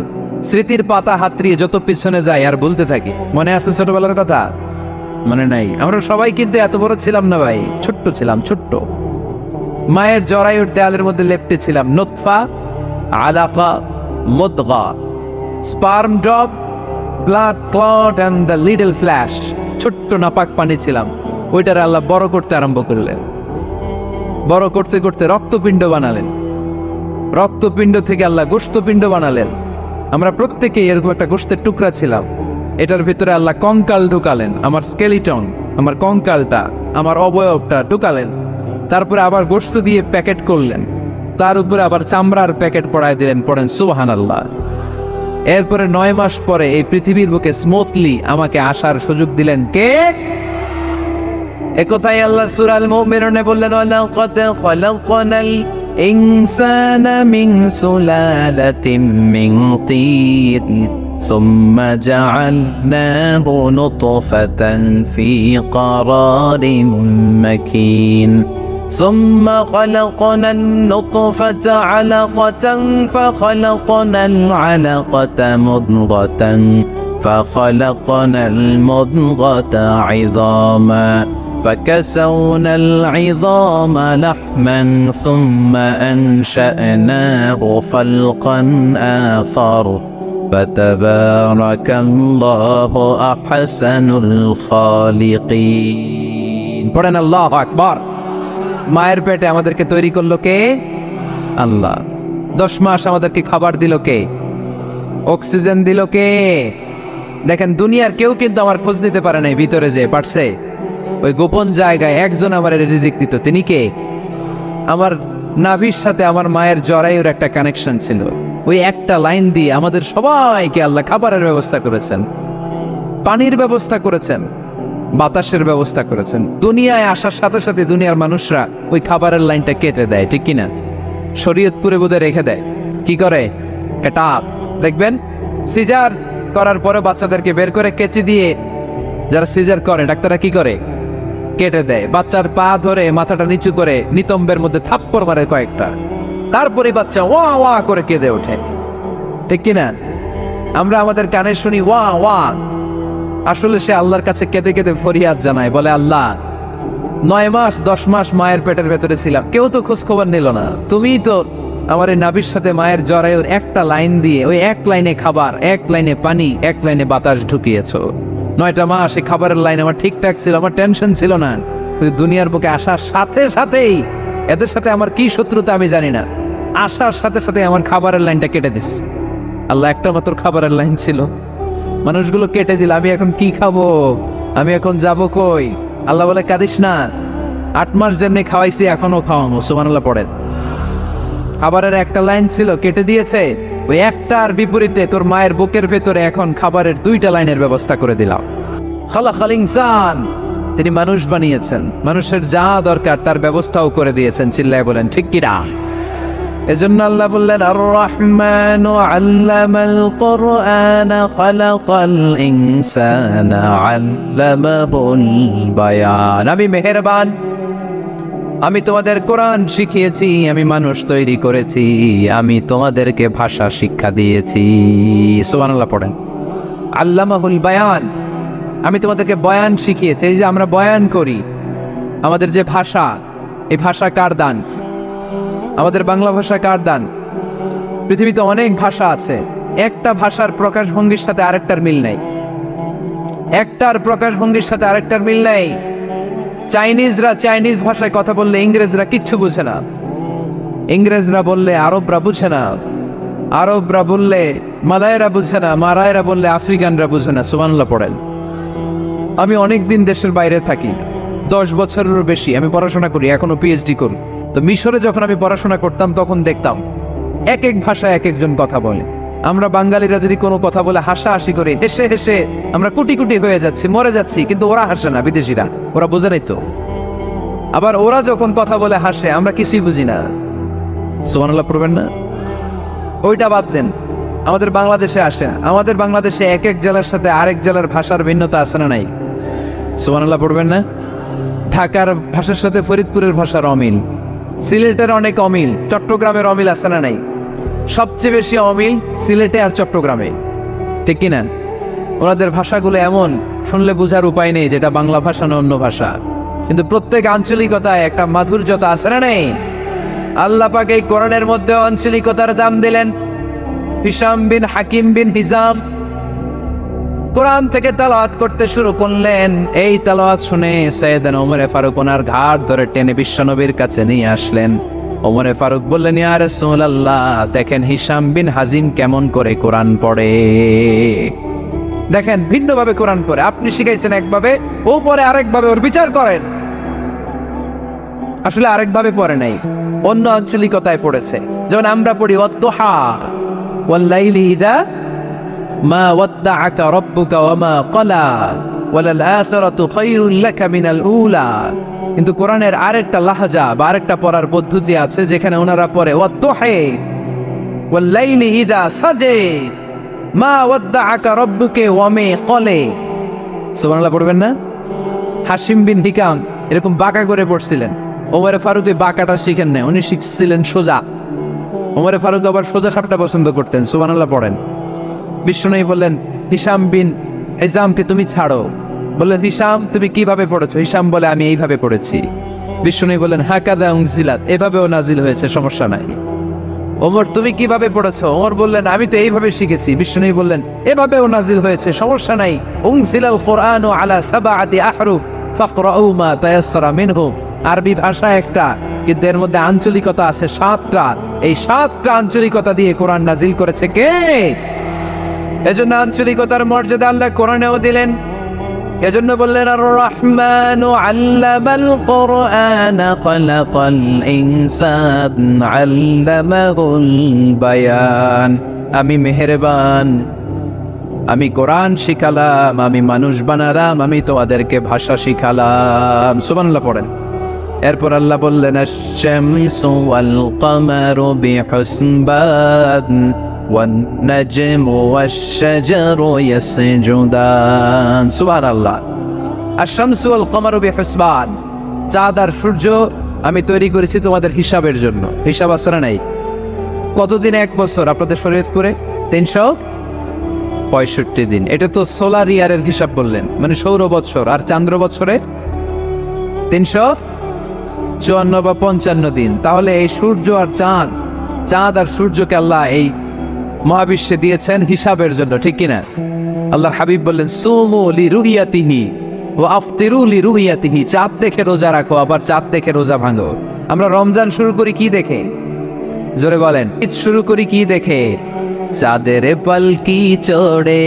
স্মৃতির পাতা হাতড়িয়ে যত পিছনে যাই আর বলতে থাকি। মনে আছে ছোটবেলার কথা? মনে নাই? আমরা সবাই কিন্তু এত বড় ছিলাম না ভাই, ছোট্ট ছিলাম, ছোট্ট। মায়ের জরায়ুর দেয়ালের মধ্যে লেপ্টে ছিলাম। নুতফা, আলাকা, মুদগা, sperm drop, blood clot and the little flesh. ছোট্ট নাপাক পানি ছিলাম। ওইটার আল্লাহ বড় করতে আরম্ভ করলেন। বড় করতে করতে রক্তপিণ্ড বানালেন। রক্তপিণ্ড থেকে আল্লাহ গোশতপিণ্ড বানালেন। আমরা প্রত্যেকেই এরকম একটা গোশতের টুকরা ছিলাম। এটার ভিতরে আল্লাহ কঙ্কাল ঢুকালেন, আমার স্কেলিটন, আমার কঙ্কালটা, আমার অবয়বটা ঢুকালেন। তারপরে আবার গোশত দিয়ে প্যাকেট করলেন, তার উপরে আবার চামড়ার প্যাকেট পড়ায় দিলেন। পড়েন সুবহানাল্লাহ। এরপরে 9 মাস পরে এই পৃথিবীর বুকে স্মুথলি আমাকে আসার সুযোগ দিলেন কে? একথাই আল্লাহ সূরা আল মুমিনুনে বললেন, ওয়ালাকাদ খালাকনাল ইনসানা মিন সুলালাতিন মিন তিন সুম্মা জাআলনাহু নুতফাতান ফি ক্বারারিন মাকিন ثم خلقنا النطفة علقة فخلقنا العلقة مضغة فخلقنا المضغة عظاما فكسونا العظام لحما ثم أنشأناه خلقا آخر فتبارك الله أحسن الخالقين. পড়েন আল্লাহু আকবার। মায়ের পেটে আমাদেরকে তৈরি করলো কে? আল্লাহ। 10 মাস আমাদেরকে খাবার দিল কে? অক্সিজেন দিল কে? দেখেন, দুনিয়ার কেউ কিন্তু আমার খোঁজ নিতে পারে নাই, ভিতরে যে পারছে। ওই গোপন জায়গায় একজন আমার রিজিক দিত। তিনি কে? আমার নাভির সাথে আমার মায়ের জরায়ুর একটা কানেকশন ছিল। ওই একটা লাইন দিয়ে আমাদের সবাইকে আল্লাহ খাবারের ব্যবস্থা করেছেন, পানির ব্যবস্থা করেছেন, বাতাসের ব্যবস্থা করেছেন। দুনিয়ায় আসার সাথে সাথে দুনিয়ার মানুষরা ওই খাবারের লাইনটা কেটে দেয়, ঠিক কিনা? শরীয়তপুরে বোধহয় রেখে দেয়। কি করে? এটা দেখবেন, সিজার করার পরে বাচ্চাদেরকে বের করে কেচি দিয়ে, যারা সিজার করে ডাক্তাররা কি করে? কেটে দেয়। বাচ্চার পা ধরে মাথাটা নিচু করে নিতম্বের মধ্যে থাপ্পড় মারে কয়েকটা, তারপরে বাচ্চা ওয়া ওয়া করে কেঁদে ওঠে, ঠিক কিনা? আমরা আমাদের কানে শুনি ওয়া ওয়া, আসলে সে আল্লাহর কাছে কেঁদে কেঁদে ফরিয়াদ জানায়, বলে আল্লাহ 9 মাস 10 মাস মায়ের পেটের ভেতরে ছিলাম, কেউ তো খোঁজ খবর নিল না। তুমিই তো আমার এই নাভির সাথে মায়ের জরায়ুর একটা লাইন দিয়ে, ওই এক লাইনে খাবার, এক লাইনে পানি, এক লাইনে বাতাস ঢুকিয়েছো। 9টা মাস এই খাবারের লাইন আমার ঠিকঠাক ছিল, আমার টেনশন ছিল না। দুনিয়ার বুকে আসার সাথে সাথেই, এদের সাথে আমার কি শত্রুতা আমি জানি না, আসার সাথে সাথে আমার খাবারের লাইনটা কেটে দিস। আল্লাহ একটা মাত্র খাবারের লাইন ছিল, মানুষগুলো কেটে দিল। আমি এখন কি খাবো? আমি এখন যাব কই? আল্লাহ বলে কাঁদিস না, 8 মাস যেমনি খাওয়াইছি এখনো খাওয়ানো। সুবহানাল্লাহ পড়েন। খাবারের একটা লাইন ছিল, কেটে দিয়েছে। ওই একটার বিপরীতে তোর মায়ের বুকের ভেতরে এখন খাবারের 2টা লাইনের ব্যবস্থা করে দিলাম। খালাকাল ইনসান, তিনি মানুষ বানিয়েছেন, মানুষের যা দরকার তার ব্যবস্থাও করে দিয়েছেন। চিল্লায় বলেন ঠিক কিনা? এজন্য আল্লাহ বললেন, আর রহমানু আল্লামাল কুরআন খালাকাল ইনসানা আল্লামাহুল বায়ান। আমি মেহেরবান, আমি তোমাদের কোরআন শিখিয়েছি, আমি মানুষ তৈরি করেছি, আমি তোমাদেরকে ভাষা শিক্ষা দিয়েছি। সুবহানাল্লাহ পড়েন। আল্লামাহুল বায়ান, আমি তোমাদেরকে বয়ান শিখিয়েছি। এই যে আমরা বয়ান করি, আমাদের যে ভাষা, এই ভাষা কার দান? আমাদের বাংলা ভাষা কার দান? পৃথিবীতে অনেক ভাষা আছে, একটা ভাষার প্রকাশভঙ্গির সাথে আরেকটার মিল নাই। একটার প্রকাশভঙ্গির সাথে আরেকটার মিল নাই। চাইনিজরা চাইনিজ ভাষায় কথা বললে ইংরেজরা কিচ্ছু বুঝে না, ইংরেজরা বললে আরবরা বুঝে না, আরবরা বললে মালায়রা বুঝে না, মারায়রা বললে আফ্রিকানরা বুঝে না। সুবহানাল্লাহ পড়েন। আমি অনেক দিন দেশের বাইরে থাকি, 10 বছরেরও বেশি আমি পড়াশোনা করি, এখনো পিএইচডি করি। তো মিশরে যখন আমি পড়াশোনা করতাম তখন দেখতাম এক এক ভাষায় এক একজন কথা বলে। আমরা বাঙালিরা যদি কোনো কথা বলে হাসাহাসি করি, হেসে হেসে আমরা কোটি কোটি হয়ে যাচ্ছি, মরে যাচ্ছি, কিন্তু ওরা হাসে না, বিদেশিরা, ওরা বোঝে নাই তো। আবার ওরা যখন কথা বলে হাসে, আমরা কিছুই বুঝি না। সুবহানাল্লাহ পড়বেন না? ওইটা বাদ দেন, আমাদের বাংলাদেশে আসে, আমাদের বাংলাদেশে এক এক জেলার সাথে আরেক জেলার ভাষার ভিন্নতা আছে না নাই? সুবহানাল্লাহ পড়বেন না? ঢাকার ভাষার সাথে ফরিদপুরের ভাষার অমিল, সিলেটের অনেক অমিল, চট্টগ্রামের অমিল আছে না নাই? সবচেয়ে বেশি অমিল সিলেটে আর চট্টগ্রামে, ঠিক কিনা? ওনাদের ভাষাগুলো এমন, শুনলে বোঝার উপায় নেই যেটা বাংলা ভাষা না অন্য ভাষা, কিন্তু প্রত্যেক আঞ্চলিকতায় একটা মাধুর্যতা আছে না নেই? আল্লাহ পাক এই কোরআনের মধ্যে আঞ্চলিকতার দাম দিলেন। হিশাম বিন হাকিম বিন হিজাম কোরআন থেকে তেলাওয়াত করতে শুরু করলেন। এই তেলাওয়াত শুনে সাইয়েদনা ওমরে ফারুক ওনার ঘাড় ধরে টেনে বিশ্বনবীর কাছে নিয়ে আসলেন। ওমরে ফারুক বললেন, ইয়া রাসূলুল্লাহ, দেখেন হিশাম বিন হাজিম কেমন করে কোরআন পড়ে, দেখেন ভিন্নভাবে কোরআন পড়ে। আপনি শিখাইছেন একভাবে, ও পড়ে আরেকভাবে, ওর বিচার করেন। আসলে আরেকভাবে পড়ে নাই, অন্য আঞ্চলিকতায় পড়েছে। যেমন আমরা পড়ি ওয়াদ-দুহা ওয়াল লাইলি ইযা মা ওয়াদ্দাআকা রাব্বুকা ওয়া মা ক্বালা ওয়ালাল আখিরাতু খায়রুল লাকা মিনাল উলা। কিন্তু কোরআনের আরেকটা লাহজা বা আরেকটা পড়ার পদ্ধতি আছে, যেখানে ওনারা পড়ে ওয়াদ-দুহা ওয়াল লাইলি ইযা সাজা মা ওয়াদ্দাআকা রাব্বুকা ওয়া মা ক্বালা। সুবহানাল্লাহ পড়বেন না? হাশিম বিন হিকাম এরকম বাঁকা করে পড়ছিলেন। ওমরে ফারুক এই বাঁকাটা শিখেন না, উনি শিখছিলেন সোজা। ওমরে ফারুক আবার সোজা সাপটা পছন্দ করতেন। সুবহানাল্লাহ পড়েন। বিশ্বনবী বললেন, হিশাম বিন হিজামকে তুমি ছাড়ো। বললেন, হিশাম তুমি কিভাবে পড়েছো? হিশাম বলে, আমি এইভাবে পড়েছি। বিশ্বনবী বললেন, হাকাদা উনজিলাত, এভাবেও নাজিল হয়েছে, সমস্যা নাই। ওমর তুমি কিভাবে পড়েছো? ওমর বললেন, আমি তো এইভাবে শিখেছি। বিশ্বনবী বললেন, এভাবেও নাজিল হয়েছে, সমস্যা নাই। উনজিলাল কুরআনু আলা সাবআতি আহরুফ ফাকরাউ মা তায়াসসারা মিনহু। আরবি ভাষা একটা, কিন্তু এর মধ্যে আঞ্চলিকতা আছে 7টা। এই 7টা আঞ্চলিকতা দিয়ে কোরআন নাজিল করেছে কে? এজন্য আঞ্চলিকতার মর্যাদা আল্লাহ কোরআনেও দিলেন। এজন্য বললেন, আর রহমানু আল্লামাল কুরআনা খালাকাল ইনসান আল্লামাহুল বায়ান। আমি মেহেরবান, আমি কোরআন শিখালাম, আমি মানুষ বানালাম, আমি তোমাদেরকে ভাষা শিখালাম। সুবহানাল্লাহ পড়েন। এরপর আল্লাহ বললেন, আশ-শামসু ওয়াল কামারু বিহুসবান ওয়ান নাজমু ওয়াশ-শাজারু ইয়াসজুদান। সুবহানাল্লাহ। আশ-শামসু ওয়াল কামারু বিহুসবান, চাঁদ আর সূর্য আমি তৈরি করেছি তোমাদের হিসাবের জন্য। হিসাব আছে না নাই? কতদিন এক বছর আপনাদের শরীয়তপুরে? 365 দিন। এটা তো সোলার ইয়ারের হিসাব বললেন, মানে সৌর বৎসর। আর চান্দ্র বৎসরে 354 বা 55 দিন। তাহলে এই সূর্য আর চাঁদ, চাঁদ আর সূর্যকে আল্লাহ এই মহাবিশ্বে দিয়েছেন হিসাবের জন্য, ঠিক কিনা? আল্লাহর হাবিব বললেন, সুমু লিরুইয়াতিহি ওয়া আফতিরু লিরুইয়াতিহি। চাঁদ দেখে রোজা রাখো, আবার চাঁদ দেখে রোজা ভাঙো। আমরা রমজান শুরু করি কি দেখে? জোরে বলেন। ঈদ শুরু করি কি দেখে? চাঁদের পালকি চড়ে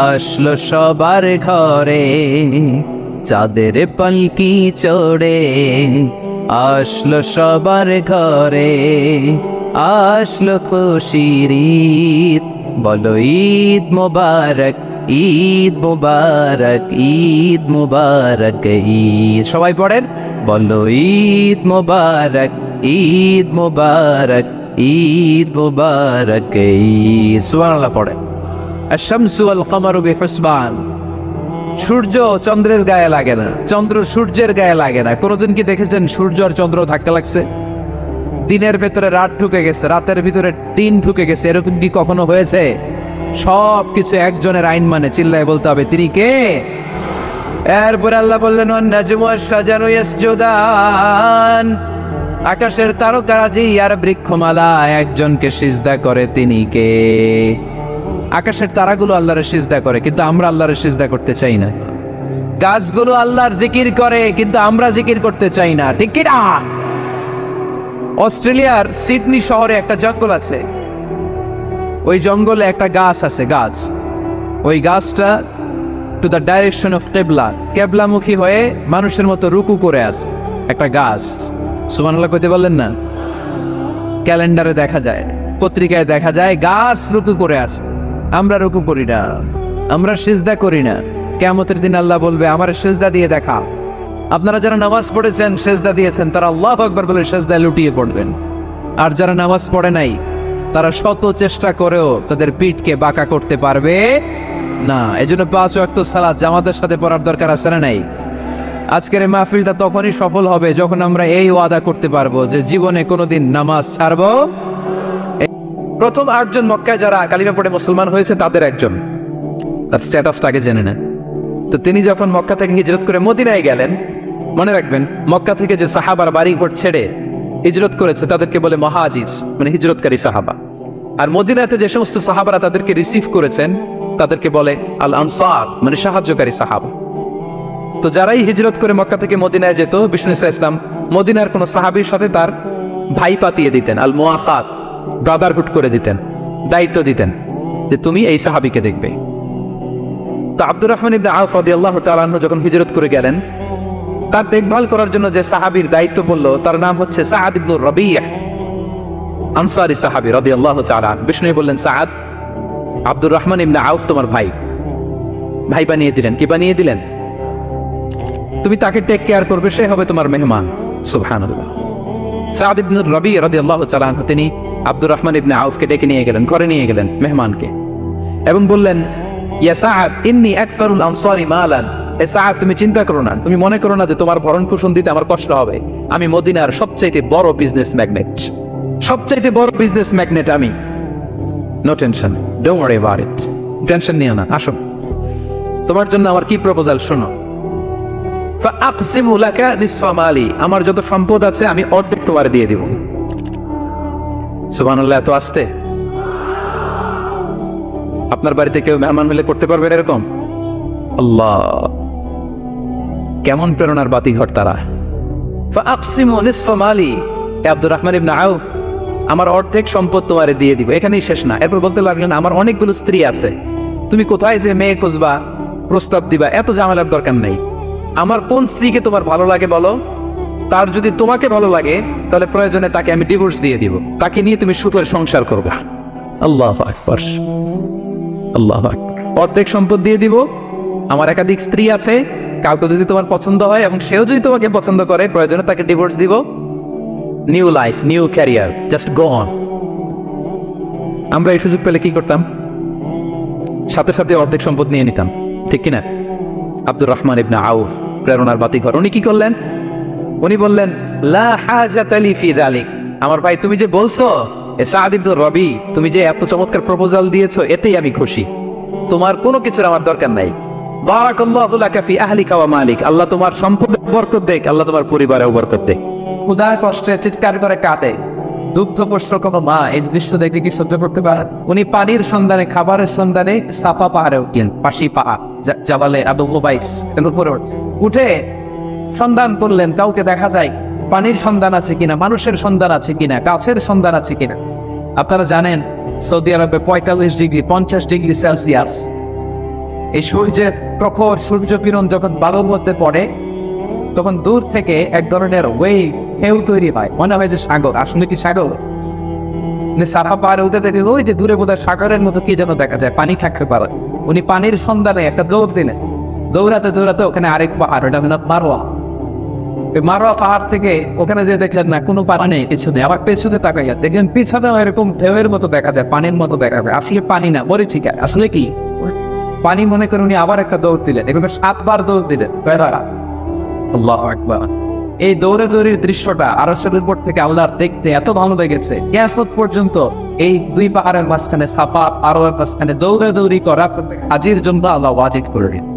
আসলো সবার ঘরে, চাঁদের পালকি চড়ে আসলো সবার ঘরে, আসলো খুশির ঈদ, বলো ঈদ মুবারক, ঈদ মুবারক, ঈদ মুবারক ঈদ। সবাই পড়েন, বলো ঈদ মুবারক, ঈদ মুবারক, ঈদ মুবারক ঈদ। সুবহানাল্লাহ পড়েন। আশ-শামসু ওয়াল কামারু বিহুসবান। সূর্য চন্দ্রের গায়ে লাগে না, চন্দ্র সূর্যের গায়ে লাগে না। কোনোদিন কি দেখেছেন সূর্য আর চন্দ্র ধাক্কা লাগছে? দিনের ভেতরে রাত ঢুকে গেছে, রাতের ভিতরে দিন ঢুকে গেছে, এরকম কি কখনো হয়েছে? সব কিছু একজনের আইন মানে, চিল্লায় বলতে হবে, তিনি কে? এরপরে আল্লাহ বললেন, ওয়ান নাজমু ওয়াশ-শাজারু ইয়াসজুদান। আকাশের তারকারাজি আর বৃক্ষমালা একজনকে সিজদা করে, তিনি কে? আকাশের তারাগুলো আল্লাহর সিজদা করে, কিন্তু আমরা আল্লাহর সিজদা করতে চাই না। গাছগুলো আল্লাহর জিকির করে, কিন্তু আমরা জিকির করতে চাই না, ঠিক কি না? অস্ট্রেলিয়ার সিডনি শহরে একটা জঙ্গল আছে। ওই জঙ্গলে একটা গাছ আছে, গাছ। ওই গাছটা টু দ্য ডাইরেকশন অফ কেবলা, কেবলামুখী হয়ে মানুষের মতো রুকু করে আছে। একটা গাছ, সুবহানাল্লাহ কইতে বললেন না? ক্যালেন্ডারে দেখা যায়, পত্রিকায় দেখা যায় গাছ রুকু করে আছে, আমরা রুকু করি না, আমরা সিজদা করি না। কিয়ামতের দিন আল্লাহ বলবে আমার সিজদা দিয়ে দেখা। আপনারা যারা নামাজ পড়েছেন, সিজদা দিয়েছেন, তারা আল্লাহু আকবার বলে সিজদায় লুটিয়ে পড়বেন। আর যারা নামাজ পড়ে নাই, তারা শত চেষ্টা করেও তাদের পিঠকে বাঁকা করতে পারবে না। এজন্য 5 ওয়াক্ত সালাত জামাতের সাথে পড়ার দরকার আছে না নাই? আজকের এই মাহফিলটা তখনই সফল হবে যখন আমরা এই ওয়াদা করতে পারবো যে জীবনে কোনোদিন নামাজ ছাড়বো। প্রথম 8 জন মক্কায় যারা কালিমা পড়ে মুসলমান হয়েছে তাদের একজন, তার স্ট্যাটাসটাকে জেনে নেন। তো তিনি যখন মক্কা থেকে হিজরত করে মদিনায় গেলেন, মনে রাখবেন মক্কা থেকে যে সাহাবার বাড়িঘর ছেড়ে হিজরত করেছে তাদেরকে বলে মুহাজির, মানে হিজরতকারী সাহাবা। আর মদিনাতে যে সমস্ত সাহাবারা তাদেরকে রিসিভ করেছেন তাদেরকে বলে আল আনসার, মানে সাহায্যকারী সাহাবা। তো যারাই হিজরত করে মক্কা থেকে মদিনায় যেত, বিষ্ণু ইসলাম মদিনার কোন সাহাবীর সাথে তার ভাই পাতিয়ে দিতেন, আল মুআখাত, ব্রাদারহুড করে দিতেন, দায়িত্ব দিতেন যে তুমি এই সাহাবীকে দেখবে। তো আব্দুর রহমান ইবনে আউফ রাদিয়াল্লাহু তাআলা আনহু যখন হিজরত করে গেলেন, তার দেখভাল করার জন্য যে সাহাবীর দায়িত্ব বলল তার নাম হচ্ছে সাআদ ইবনে রাবিয়া, আনসারী সাহাবী রাদিয়াল্লাহু তাআলা। বিষ্ণু বললেন সাআদ, আব্দুর রহমান ইবনে আউফ তোমার ভাই, ভাই বানিয়ে দিলেন। কি বানিয়ে দিলেন? তুমি তাকে টেক কেয়ার করবে, সে হবে তোমার মেহমান। সুবহানাল্লাহ। সাআদ ইবনে রাবিয়া রাদিয়াল্লাহু তাআলা আনহু তিনি আব্দুর রহমান ইবনে আউফকে ডেকে নিয়ে গেলেন, ঘরে নিয়ে গেলেন মেহমানকে, এবং বললেন ইয়া সাআদ ইন্নী আকসারুল আনসারি মালান। এ সাআদ তুমি চিন্তা করো না, তুমি মনে করো না যে তোমার ভরণ পোষণ দিতে আমার কষ্ট হবে। আমি মদিনার সবচাইতে বড় বিজনেস ম্যাগনেট, সবচাইতে বড় বিজনেস ম্যাগনেট আমি। No tension, don't worry about it, tension নিও না। আসো, তোমার জন্য আমার কি প্রপোজাল শোনো। ফাআকসিমু লাকা নিসফা মালি, আমার যত সম্পদ আছে আমি অর্ধেক তোমার দিয়ে দিব। সুবহানাল্লাহ। এত আসতে আপনার বাড়িতে কেউ মেহমান হলে করতে পারবেন এরকম? আল্লাহ, কেমন প্রেরণার বাতিঘর তারা। ফাআকসিমু নিসফা মালি, আব্দুর রহমান ইবনে আউফ, আমার অর্ধেক সম্পদ তোমারে দিয়ে দিব। এখানেই শেষ না, এরপর বলতে লাগলেন আমার অনেকগুলো স্ত্রী আছে, তুমি কোথায় যে মেয়ে খুঁজবা, প্রস্তাব দিবা, এত ঝামেলার দরকার নেই। আমার কোন স্ত্রীকে তোমার ভালো লাগে বলো, তার যদি তোমাকে ভালো লাগে তাহলে প্রয়োজনে তাকে আমি ডিভোর্স দিয়ে দিব, তাকে নিয়ে তুমি সুখের সংসার করবে। আল্লাহু আকবার, আল্লাহু আকবার। অর্ধেক সম্পদ দিয়ে দিব, আমার একাধিক স্ত্রী আছে, কাউকে যদি তোমার পছন্দ হয় এবং সেও যদি তোমাকে পছন্দ করে প্রয়োজনে তাকে ডিভোর্স দিব। New life, new career, just go on. আমরা এই সুযোগ পেলে কি করতাম? সাথে সাথে অর্ধেক সম্পদ নিয়ে নিতাম, ঠিক কিনা? আব্দুর রহমান ইবনে আউফ প্রেরণার বাতিঘর। উনি কি করলেন? উনি বললেন লা হাজাতা লি ফি যালিক, আমার ভাই তুমি যে বলছো এ সাআদ ইবনে রাবি, তুমি যে এত চমৎকার প্রপোজাল দিয়েছো এতেই আমি খুশি, তোমার কোনো কিছুর আমার দরকার নাই। বারাকাল্লাহু লাকা ফি আহলিকা ওয়া মালিক, আল্লাহ তোমার সম্পদে বরকত দেখ, আল্লাহ তোমার পরিবারেও বরকত দেখ। ক্ষুধা কষ্টে চিৎকার করে কাঁদে, দুগ্ধপোষ্য কোনো মা এই দৃশ্য দেখে কি সহ্য করতে পারে? উনি পানির সন্ধানে, খাবারের সন্ধানে সাফা পাহাড়ে উঠলেন, পাশি পাহাড় জাবালে আবু কুবাইস, এর উপরে উঠে সন্ধান করলেন কাউকে দেখা যায় পানির সন্ধান আছে কিনা, মানুষের সন্ধান আছে কিনা, গাছের সন্ধান আছে কিনা। আপনারা জানেন সৌদি আরবে 45 ডিগ্রি 50 ডিগ্রি সেলসিয়াস এই সূর্যের প্রখর সূর্য কিরণ যখন বালুর মধ্যে পড়ে তখন দূর থেকে এক ধরনের ওয়েভ, ঢেউ তৈরি হয়, মনে হয় যে সাগর। আসলে কি সাগর? সাফা পাহাড়ে উঠে দেখে ওই যে দূরে বোধহয় সাগরের মতো কি যেন দেখা যায়, পানি থাকতে পারে। উনি পানির সন্ধানে একটা দৌড় দিলেন, দৌড়াতে দৌড়াতে ওখানে আরেক পাহাড়, ওটা নাম মারোয়া। ওই মারোয়া পাহাড় থেকে ওখানে যে দেখলেন না কোনো পানি নেই, কিছু নেই, আবার পেছনে তাকাইয়া দেখলেন পিছনে এরকম ঢেউয়ের মতো দেখা যায়, পানির মতো দেখা যায়। আসলে পানি না, মরিচিকা। আসলে কি পানি মনে করে উনি আবার একটা দৌড় দিলেন, এভাবে 7 বার দৌড় দিলেন। আল্লাহু আকবার। এই দৌড়ে দৌড়ির দৃশ্যটা আরশের উপর থেকে আল্লাহর দেখতে এত ভালো লেগেছে, কিয়ামত পর্যন্ত এই দুই পাহাড়ের মাঝখানে সাফা আর মাঝখানে দৌড়ে দৌড়ি করা প্রত্যেক হাজির জন্য আল্লাহ ওয়াজিব করে দিয়েছে।